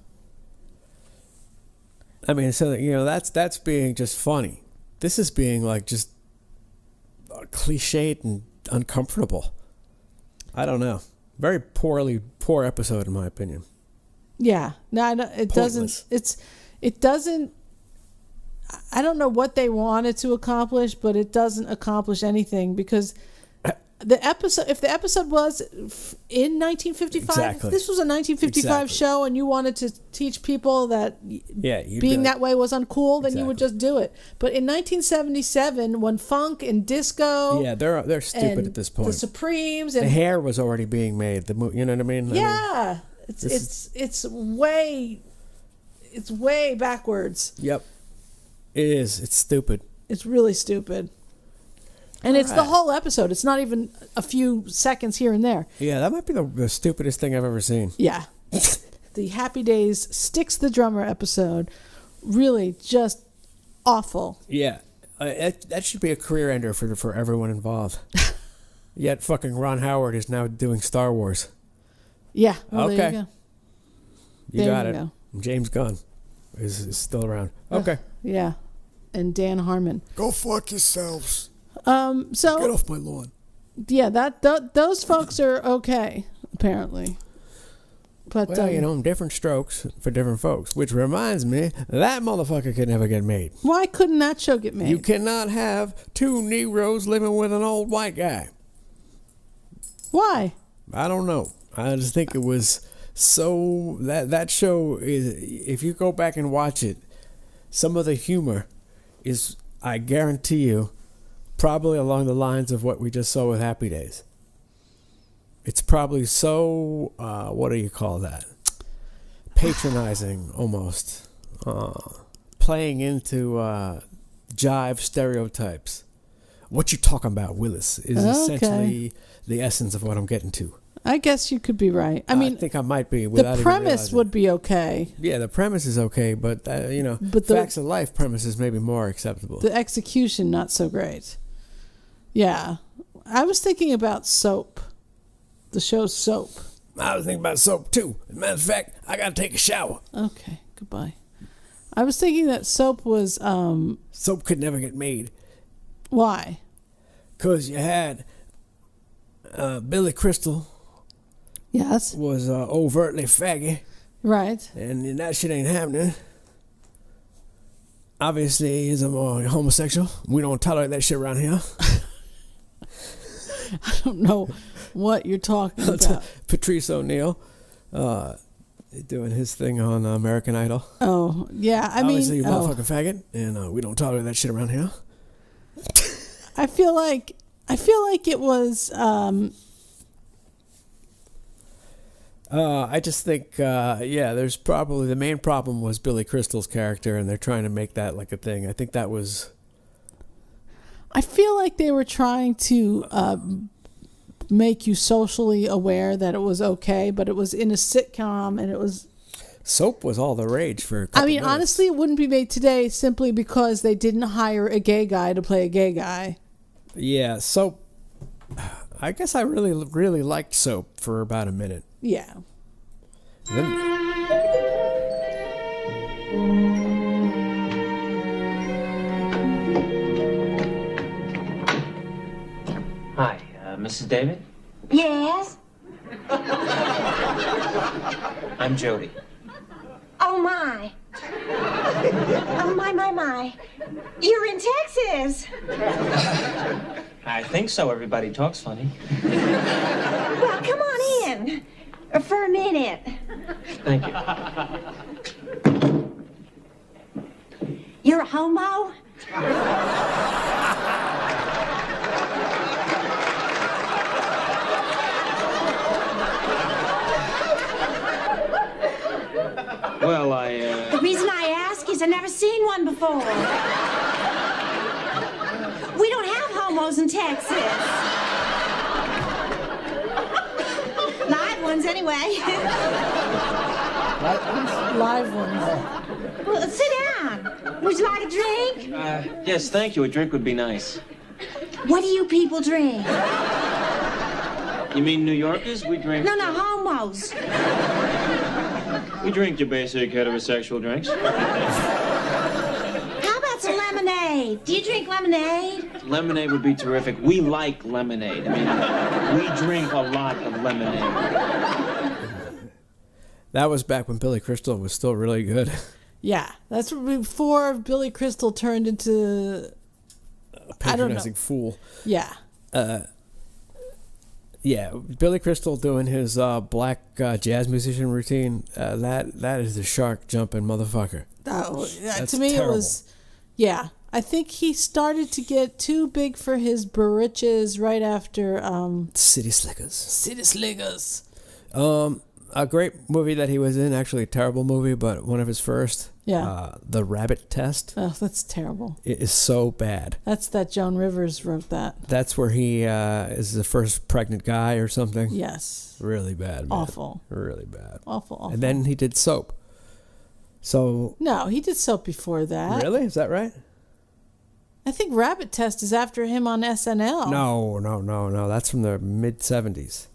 I mean, so that's being just funny. This is being like just cliched and uncomfortable. I don't know. Very poor episode in my opinion. Yeah. No, it doesn't. It doesn't. I don't know what they wanted to accomplish, but it doesn't accomplish anything because the episode. If the episode was in 1955, exactly. If this was a 1955 show, and you wanted to teach people that being that way was uncool, then you would just do it. But in 1977, when funk and disco, they're stupid at this point. The Supremes and the hair was already being made. You know what I mean? Yeah, it's way backwards. Yep, it is. It's stupid. It's really stupid. And it's the whole episode. It's not even a few seconds here and there. Yeah, that might be the stupidest thing I've ever seen. Yeah. The Happy Days Sticks the Drummer episode. Really just awful. Yeah. That should be a career ender for everyone involved. Yet fucking Ron Howard is now doing Star Wars. Yeah. Well, okay. There you go. You got it. Go. James Gunn is still around. Okay. Yeah. And Dan Harmon. Go fuck yourselves. So get off my lawn. Yeah, those folks are okay, apparently. But different strokes for different folks. Which reminds me, that motherfucker could never get made. Why couldn't that show get made? You cannot have two Negroes living with an old white guy. Why? I don't know. I just think it was so that show is. If you go back and watch it, some of the humor is, I guarantee you, probably along the lines of what we just saw with Happy Days. It's probably so. What do you call that? Patronizing, almost. Playing into jive stereotypes. What you talking about, Willis, is essentially the essence of what I'm getting to. I guess you could be right. I mean, I think I might be. The premise would be okay. Yeah, the premise is okay, but but facts of life premises may be more acceptable. The execution, not so great. Yeah, I was thinking about Soap, the show Soap. I was thinking about Soap too. As a matter of fact, I gotta take a shower. Okay, goodbye. I was thinking that Soap was Soap could never get made. Why? 'Cause you had Billy Crystal. Yes. Was overtly faggy. Right. And that shit ain't happening. Obviously, he's a more homosexual. We don't tolerate that shit around here. I don't know what you're talking about. Patrice O'Neal doing his thing on American Idol. Oh, yeah. Obviously, you motherfucking faggot, and we don't tolerate that shit around here. I feel like it was... I just think, there's probably the main problem was Billy Crystal's character, and they're trying to make that like a thing. I think that was. I feel like they were trying to make you socially aware that it was okay, but it was in a sitcom, and it was. Soap was all the rage for a couple minutes. Honestly, it wouldn't be made today simply because they didn't hire a gay guy to play a gay guy. Yeah, Soap. I guess I really, really liked Soap for about a minute. Yeah. Hi, Mrs. David? Yes? I'm Jody. Oh, my. Oh, my. You're in Texas. I think so. Everybody talks funny. Well, come on in. For a minute. Thank you. You're a homo? Well, The reason I ask is I've never seen one before. We don't have homos in Texas. Live ones, anyway. Live ones. Well, sit down. Would you like a drink? yes, thank you. A drink would be nice. What do you people drink? You mean New Yorkers? We drink... No, homos. We drink your basic heterosexual drinks. How about some lemonade? Do you drink lemonade? Lemonade would be terrific. We like lemonade. We drink a lot of lemonade. That was back when Billy Crystal was still really good. Yeah, that's before Billy Crystal turned into a patronizing fool. Yeah. Yeah, Billy Crystal doing his black jazz musician routine. That is the shark jumping motherfucker. To me, terrible. It was. Yeah, I think he started to get too big for his britches right after City Slickers. City Slickers. A great movie that he was in, actually a terrible movie, but one of his first. Yeah. The Rabbit Test. Oh, that's terrible. It is so bad. That's that Joan Rivers wrote that. That's where he is the first pregnant guy or something. Yes. Really bad, man. Awful. Really bad. Awful. And then he did Soap. So. No, he did Soap before that. Really? Is that right? I think Rabbit Test is after him on SNL. No. That's from the mid-'70s.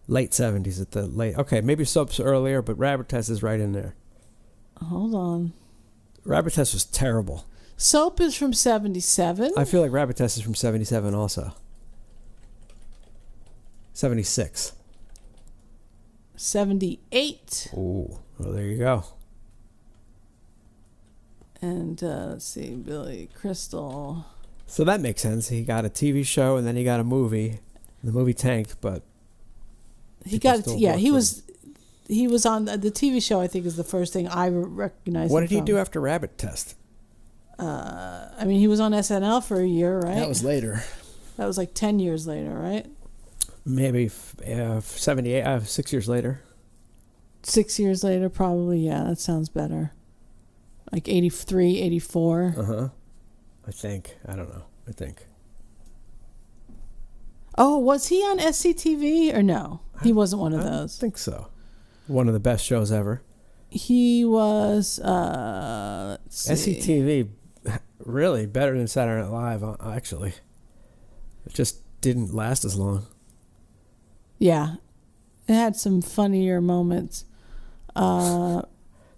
Late 70s at the late. Okay, maybe Soap's earlier, but Rabbit Test is right in there. Hold on. Rabbit Test was terrible. Soap is from 77. I feel like Rabbit Test is from 77 also. 76. 78. Ooh, well, there you go. And let's see, Billy Crystal. So that makes sense. He got a TV show and then he got a movie. The movie tanked, but He was on the TV show. I think is the first thing I recognized. What did he do after Rabbit Test? I mean, he was on SNL for a year, right? That was later. That was like 10 years later, right? Maybe 78, 6 years later. 6 years later, probably. Yeah, that sounds better. Like 83, 84. Uh-huh. I think. I don't know. I think. Oh, was he on SCTV or no? He wasn't one of those. I think so. One of the best shows ever. He was, let's see. SCTV, really better than Saturday Night Live, actually. It just didn't last as long. Yeah. It had some funnier moments.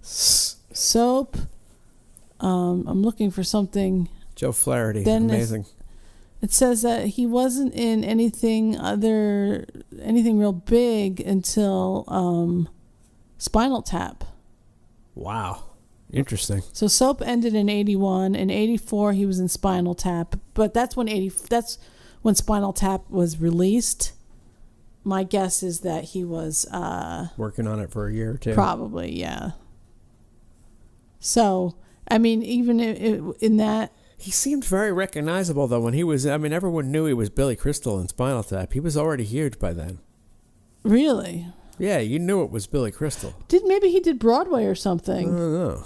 Soap. I'm looking for something. Joe Flaherty, amazing. It says that he wasn't in anything real big until Spinal Tap. Wow. Interesting. So Soap ended in 81. In 84, he was in Spinal Tap. But that's when Spinal Tap was released. My guess is that he was... working on it for a year or two. Probably, yeah. So, I mean, even in that... He seemed very recognizable, though, when he was... I mean, everyone knew he was Billy Crystal in Spinal Tap. He was already huge by then. Really? Yeah, you knew it was Billy Crystal. Maybe he did Broadway or something. I don't know.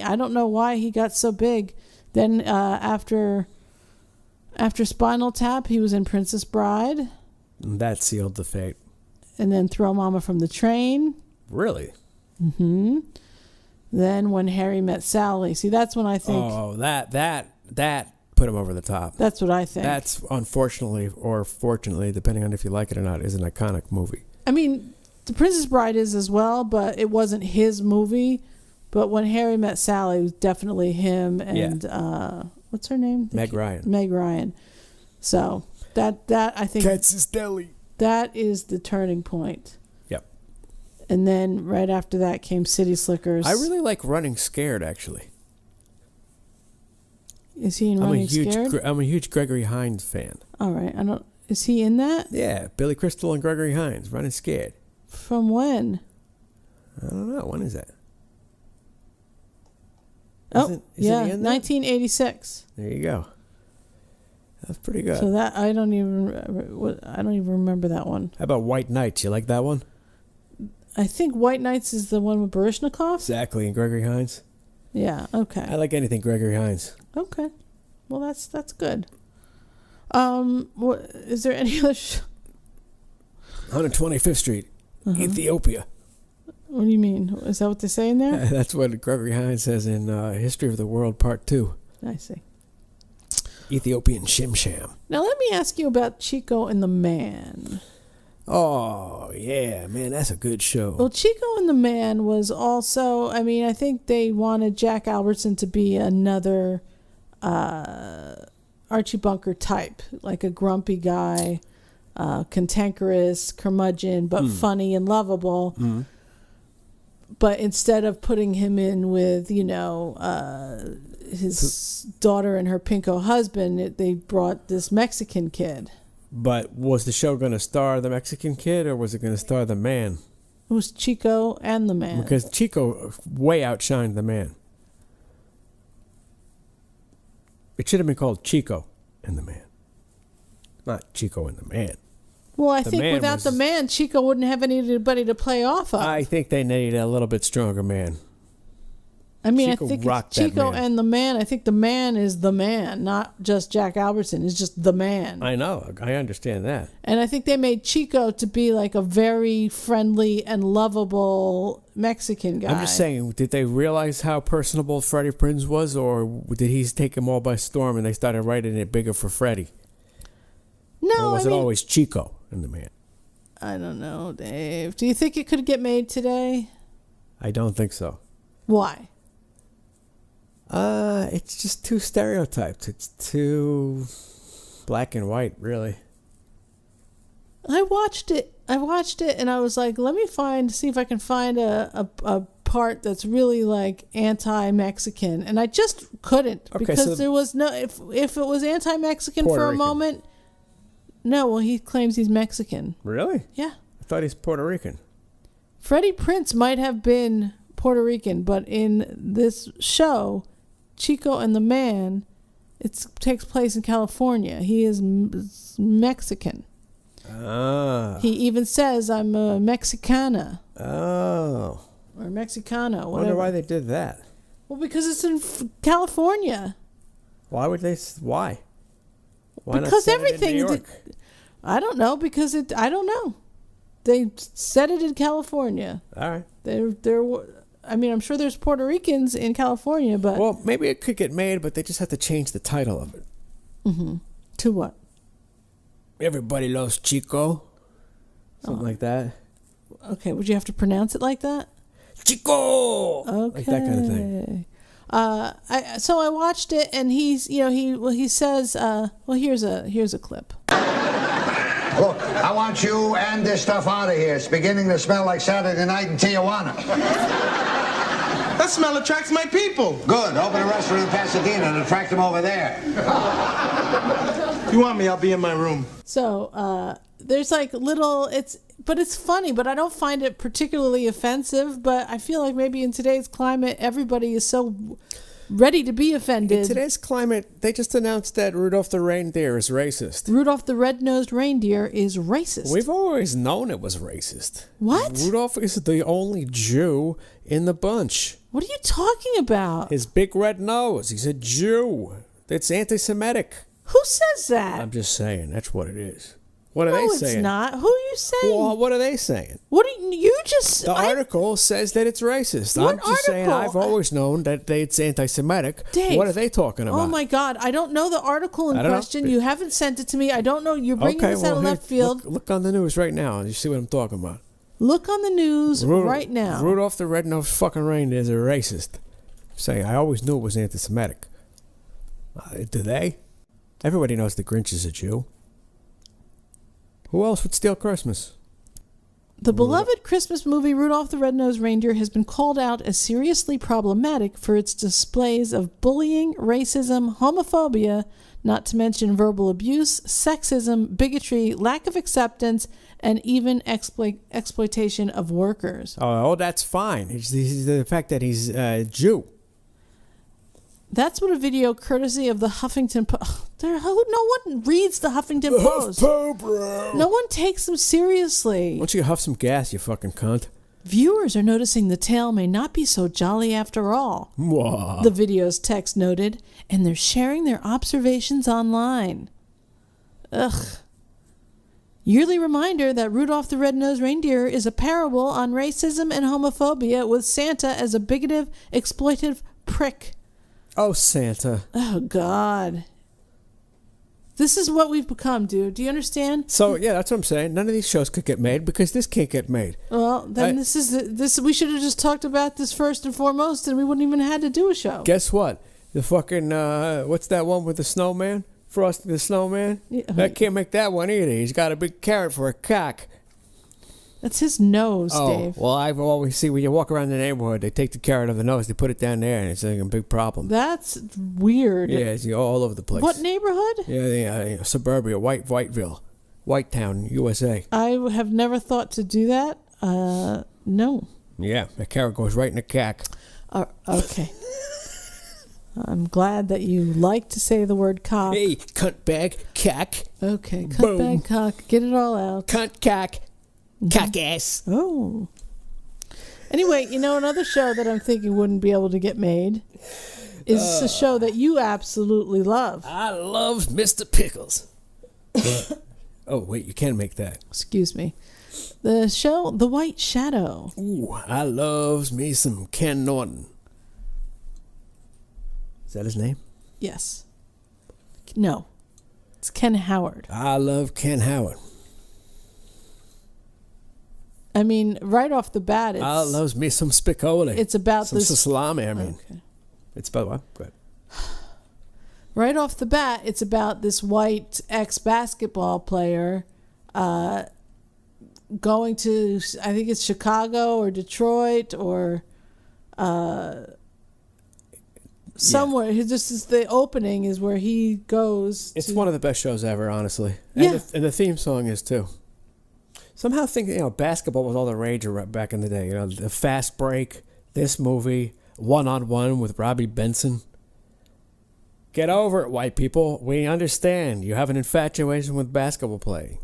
I don't know why he got so big. Then after Spinal Tap, he was in Princess Bride. And that sealed the fate. And then Throw Mama from the Train. Really? Mm-hmm. Then When Harry Met Sally. See, that's when I think... Oh, that put him over the top. That's what I think. That's unfortunately or fortunately, depending on if you like it or not, is an iconic movie. I mean, The Princess Bride is as well, but it wasn't his movie. But When Harry Met Sally was definitely him and what's her name? Meg Ryan. Meg Ryan. So that I think Katz's Deli. That is the turning point. Yep. And then right after that came City Slickers. I really like Running Scared, actually. Is he in Running Scared? I'm a huge Gregory Hines fan. All right. Is he in that? Yeah, Billy Crystal and Gregory Hines, Running Scared. From when? I don't know. When is that? Isn't he in that? 1986. There you go. That's pretty good. So that I don't even remember that one. How about White Nights? You like that one? I think White Nights is the one with Baryshnikov. Exactly, and Gregory Hines. Yeah. Okay. I like anything Gregory Hines. Okay. Well, that's good. Is there any other? 125th Street, Ethiopia. What do you mean? Is that what they say in there? That's what Gregory Hines says in History of the World Part 2. I see. Ethiopian Shim Sham. Now let me ask you about Chico and the Man. Oh, yeah, man, that's a good show. Well, Chico and the Man was also, I mean, I think they wanted Jack Albertson to be another Archie Bunker type, like a grumpy guy, cantankerous, curmudgeon, but funny and lovable. Mm. But instead of putting him in with, his daughter and her pinko husband, they brought this Mexican kid. But was the show going to star the Mexican kid, or was it going to star the Man? It was Chico and the Man. Because Chico way outshined the Man. It should have been called Chico and the Man. Not Chico and the Man. Well, I think without the Man, Chico wouldn't have anybody to play off of. I think they needed a little bit stronger man. I mean, Chico I think rocked it's Chico that man. and the Man. I think the Man is the Man, not just Jack Albertson. It's just the Man. I know. I understand that. And I think they made Chico to be like a very friendly and lovable Mexican guy. I'm just saying, did they realize how personable Freddie Prinze was, or did he take them all by storm and they started writing it bigger for Freddie? No, or was it always Chico and the Man? I don't know, Dave. Do you think it could get made today? I don't think so. Why? It's just too stereotyped. It's too black and white, really. I watched it and I was like, let me see if I can find a part that's really like anti-Mexican, and I just couldn't because there was no if it was anti-Mexican for a moment. No, well, he claims he's Mexican. Really? Yeah. I thought he's Puerto Rican. Freddie Prinze might have been Puerto Rican, but in this show, Chico and the Man, it takes place in California. He is Mexican. Ah. He even says, I'm a Mexicana. Oh. Or Mexicano, I whatever. wonder why they did that. Well, because it's in California. Why would they? Why? Why Because not everything. in New York? I don't know, because I don't know. They said it in California. All right. I mean, I'm sure there's Puerto Ricans in California, but... Well, maybe it could get made, but they just have to change the title of it. Mm-hmm. To what? Everybody loves Chico. Something like that. Okay, would you have to pronounce it like that? Chico! Okay. Like that kind of thing. So I watched it, and he says, here's a clip. Look, I want you and this stuff out of here. It's beginning to smell like Saturday night in Tijuana. That smell attracts my people. Good. Open a restaurant in Pasadena and attract them over there. If you want me, I'll be in my room. So there's like little, it's funny, but I don't find it particularly offensive. But I feel like maybe in today's climate, everybody is so ready to be offended. In today's climate, they just announced that Rudolph the reindeer is racist. Rudolph the red-nosed reindeer is racist. We've always known it was racist. What? Rudolph is the only Jew in the bunch. What are you talking about? His big red nose. He's a Jew. It's anti-Semitic. Who says that? I'm just saying. That's what it is. What are no, they it's saying? not. Who are you saying? Well, what are they saying? What are you just... The article says that it's racist. What I'm just saying article? I've always known that it's anti-Semitic. Dave, what are they talking about? Oh my God! I don't know the article in I don't know. question. You haven't sent it to me. I don't know. You're bringing this out of left field. Look on the news right now. You see what I'm talking about. Look on the news right now. Rudolph the red-nosed fucking reindeer is a racist. Saying I always knew it was anti-Semitic. Do they? Everybody knows the Grinch is a Jew. Who else would steal Christmas? The beloved Christmas movie Rudolph the Red-Nosed Reindeer has been called out as seriously problematic for its displays of bullying, racism, homophobia, not to mention verbal abuse, sexism, bigotry, lack of acceptance, and even exploitation of workers. Oh, that's fine. It's the fact that he's a Jew. That's what a video courtesy of the Huffington Post... No one reads the Huffington Post. No one takes them seriously. Why don't you huff some gas, you fucking cunt? Viewers are noticing the tale may not be so jolly after all. Mwah. The video's text noted, and they're sharing their observations online. Ugh. Yearly reminder that Rudolph the Red-Nosed Reindeer is a parable on racism and homophobia with Santa as a bigoted, exploitive prick. Oh, Santa. Oh, God. This is what we've become, dude. Do you understand? So, yeah, that's what I'm saying. None of these shows could get made because this can't get made. Well, then we should have just talked about this first and foremost, and we wouldn't even had to do a show. Guess what? The fucking, what's that one with the snowman? Frosty the Snowman? Yeah, I can't make that one either. He's got a big carrot for a cock. That's his nose, Dave. Well, I've always see when you walk around the neighborhood, they take the carrot of the nose, they put it down there, and it's like a big problem. That's weird. Yeah, it's all over the place. What neighborhood? Yeah, suburbia, Whiteville, Whitetown, USA. I have never thought to do that. No. Yeah, the carrot goes right in the cack. Okay. I'm glad that you like to say the word cock. Hey, cunt bag, cack. Okay, cunt bag, cock. Get it all out. Cunt, cack. Cock ass. Oh. Anyway, another show that I'm thinking wouldn't be able to get made is a show that you absolutely love. I love Mr. Pickles. Oh, wait, you can make that. Excuse me. The show, The White Shadow. Ooh, I loves me some Ken Norton. Is that his name? Yes. No. It's Ken Howard. I love Ken Howard. I mean, right off the bat, it's... I loves me some Spicoli. It's about some salami, I mean. Okay. It's about what? Go ahead. Right off the bat, it's about this white ex-basketball player going to, I think it's Chicago or Detroit or somewhere. Yeah. Just is the opening is where he goes. It's one of the best shows ever, honestly. Yeah. And the theme song is too. Somehow think, basketball was all the rage back in the day. The Fast Break, this movie, One-on-One with Robbie Benson. Get over it, white people. We understand. You have an infatuation with basketball players.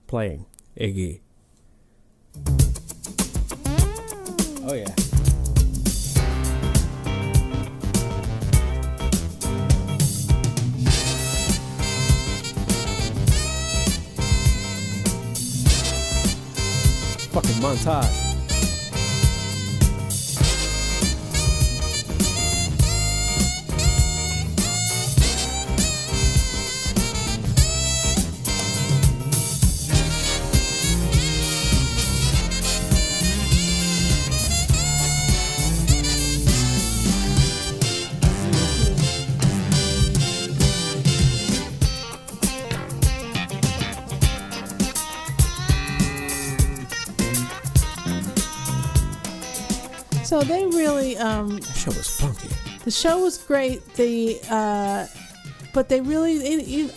Playing. Iggy. Oh, yeah. Fucking montage. So they really That show was funky. The show was great. But they really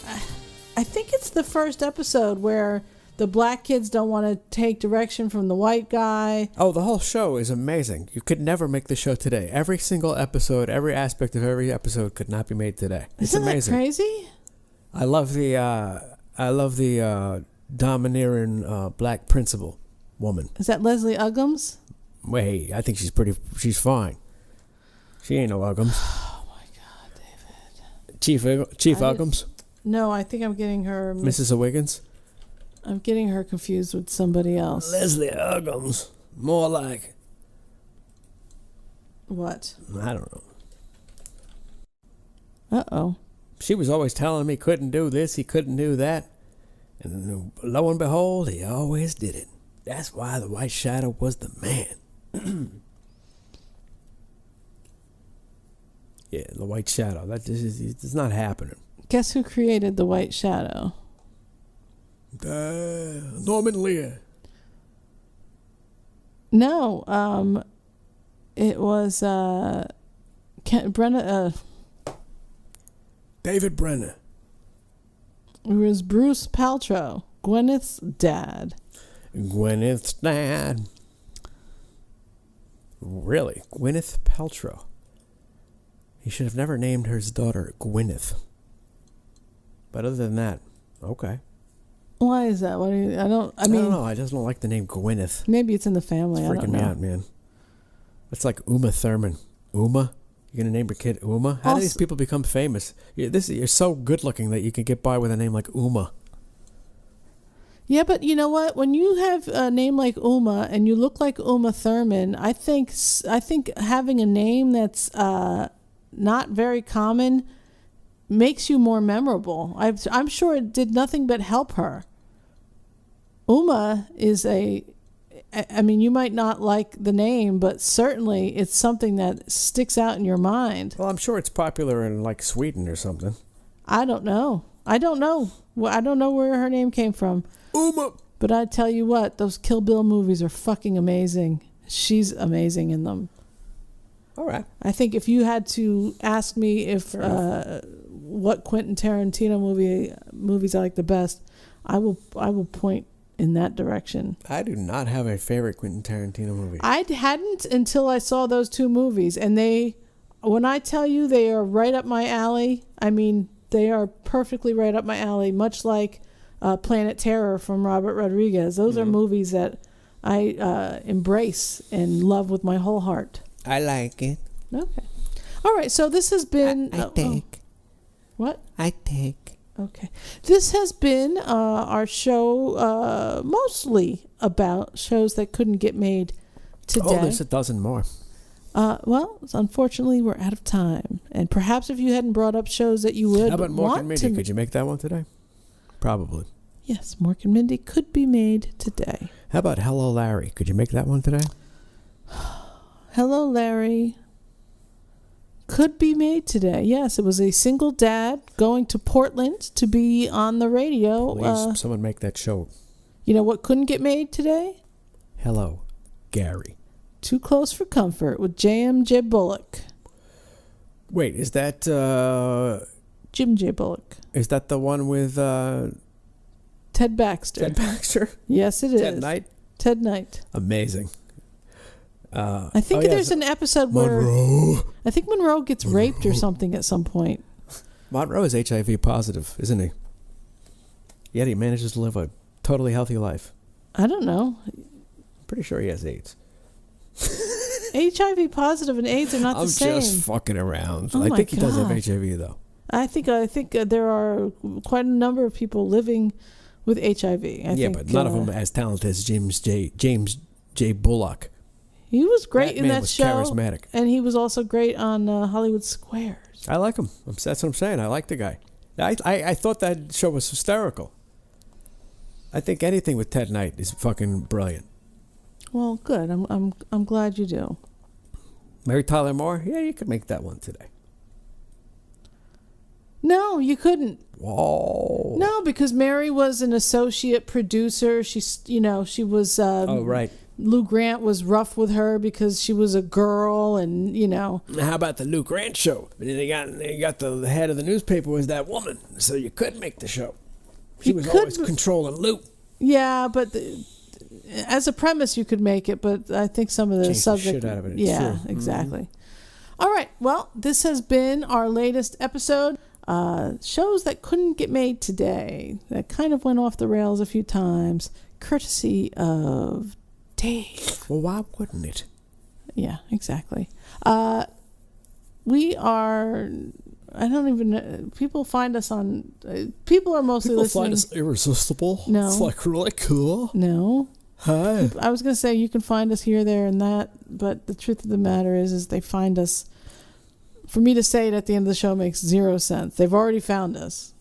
I think it's the first episode where the black kids don't want to take direction from the white guy. Oh, the whole show is amazing. You could never make the show today. Every single episode, every aspect of every episode could not be made today. It's amazing. That crazy? I love the domineering black principal woman. Is that Leslie Uggams? Wait, I think she's fine. She ain't no Uggams. Oh my God, David. Chief Uggams? No, I think I'm getting her. Mrs. Wiggins? I'm getting her confused with somebody else. Leslie Uggams. More like. What? I don't know. Uh-oh. She was always telling me couldn't do this, he couldn't do that. And lo and behold, he always did it. That's why the White Shadow was the man. Yeah, the White Shadow. It's not happening. Guess who created the White Shadow? Norman Lear. No, it was Brenna. David Brenner. It was Bruce Paltrow, Gwyneth's dad. Gwyneth's dad. Really? Gwyneth Paltrow. He should have never named his daughter Gwyneth. But other than that, okay. Why is that? I don't know. I just don't like the name Gwyneth. Maybe it's in the family. It's freaking me out, man. It's like Uma Thurman. Uma? You're going to name your kid Uma? How do these people become famous? You're so good looking that you can get by with a name like Uma. Yeah, but you know what? When you have a name like Uma and you look like Uma Thurman, I think having a name that's not very common makes you more memorable. I'm sure it did nothing but help her. Uma is I mean, you might not like the name, but certainly it's something that sticks out in your mind. Well, I'm sure it's popular in like Sweden or something. I don't know. I don't know where her name came from. Uma. But I tell you what, those Kill Bill movies are fucking amazing. She's amazing in them. All right. I think if you had to ask me if what Quentin Tarantino movies I like the best, I will point in that direction. I do not have a favorite Quentin Tarantino movie. I hadn't until I saw those two movies, and when I tell you they are right up my alley, I mean they are perfectly right up my alley, much like Planet Terror from Robert Rodriguez. Those are movies that I embrace and love with my whole heart. I like it. Okay. All right, so this has been... I take. What? I take. Okay. This has been our show mostly about shows that couldn't get made today. Oh, there's a dozen more. Well, unfortunately, we're out of time. And perhaps if you hadn't brought up shows that you would How about Mork and want Mindy? Could you make that one today? Probably. Yes, Mork and Mindy could be made today. How about Hello, Larry? Could you make that one today? Hello, Larry could be made today. Yes, it was a single dad going to Portland to be on the radio. Please, someone make that show. You know what couldn't get made today? Hello, Gary. Too Close for Comfort with J.M.J. Bullock. Wait, is that... Jim J. Bullock. Is that the one with Ted Baxter. Ted Baxter? Yes, it is. Ted Knight? Ted Knight. Amazing. I think there's an episode where I think Monroe gets raped or something at some point. Monroe is HIV positive, isn't he? Yet he manages to live a totally healthy life. I don't know. Pretty sure he has AIDS. HIV positive and AIDS are not the same. I'm just fucking around. Oh I my think he does have God. HIV though. I think there are quite a number of people living with HIV. But none of them as talented as James J. Bullock. He was great That in man that was show, charismatic. and he was also great on Hollywood Squares. I like him. That's what I'm saying. I like the guy. I thought that show was hysterical. I think anything with Ted Knight is fucking brilliant. Well, good. I'm glad you do. Mary Tyler Moore? Yeah, you could make that one today. No, you couldn't. Whoa. No, because Mary was an associate producer. She was. Oh, right. Lou Grant was rough with her because she was a girl, and How about the Lou Grant show? They got the head of the newspaper was that woman, so you could make the show. She was always controlling Lou. Yeah, but as a premise, you could make it. But I think some of the Change subject. the shit out of it. It's Yeah, true. exactly. Mm-hmm. All right. Well, this has been our latest episode. Shows that couldn't get made today, that kind of went off the rails a few times, courtesy of Dave. Well, why wouldn't it? Yeah, exactly. We are. I don't even know. People find us on. People are mostly People listening. find us irresistible. No. It's like really cool. No. Hi. I was going to say you can find us here, there, and that, but the truth of the matter is they find us. For me to say it at the end of the show makes zero sense. They've already found us.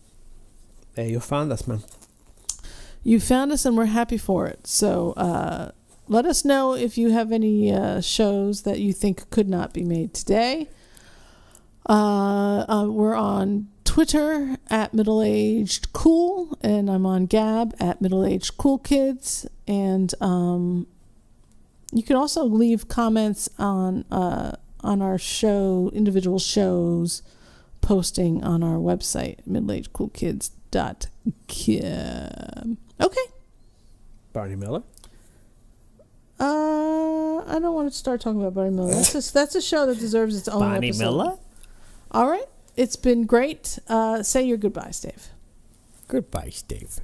Hey, you found us, man. You found us, and we're happy for it. So let us know if you have any shows that you think could not be made today. We're on Twitter at middleagedcool, and I'm on Gab at middleagedcoolkids. And you can also leave comments on our show, individual shows, posting on our website, middleagedcoolkids.com. Okay. Barney Miller? I don't want to start talking about Barney Miller. That's a show that deserves its own Barney episode. Miller? All right. It's been great. Say your goodbyes, Dave. Goodbye, Steve.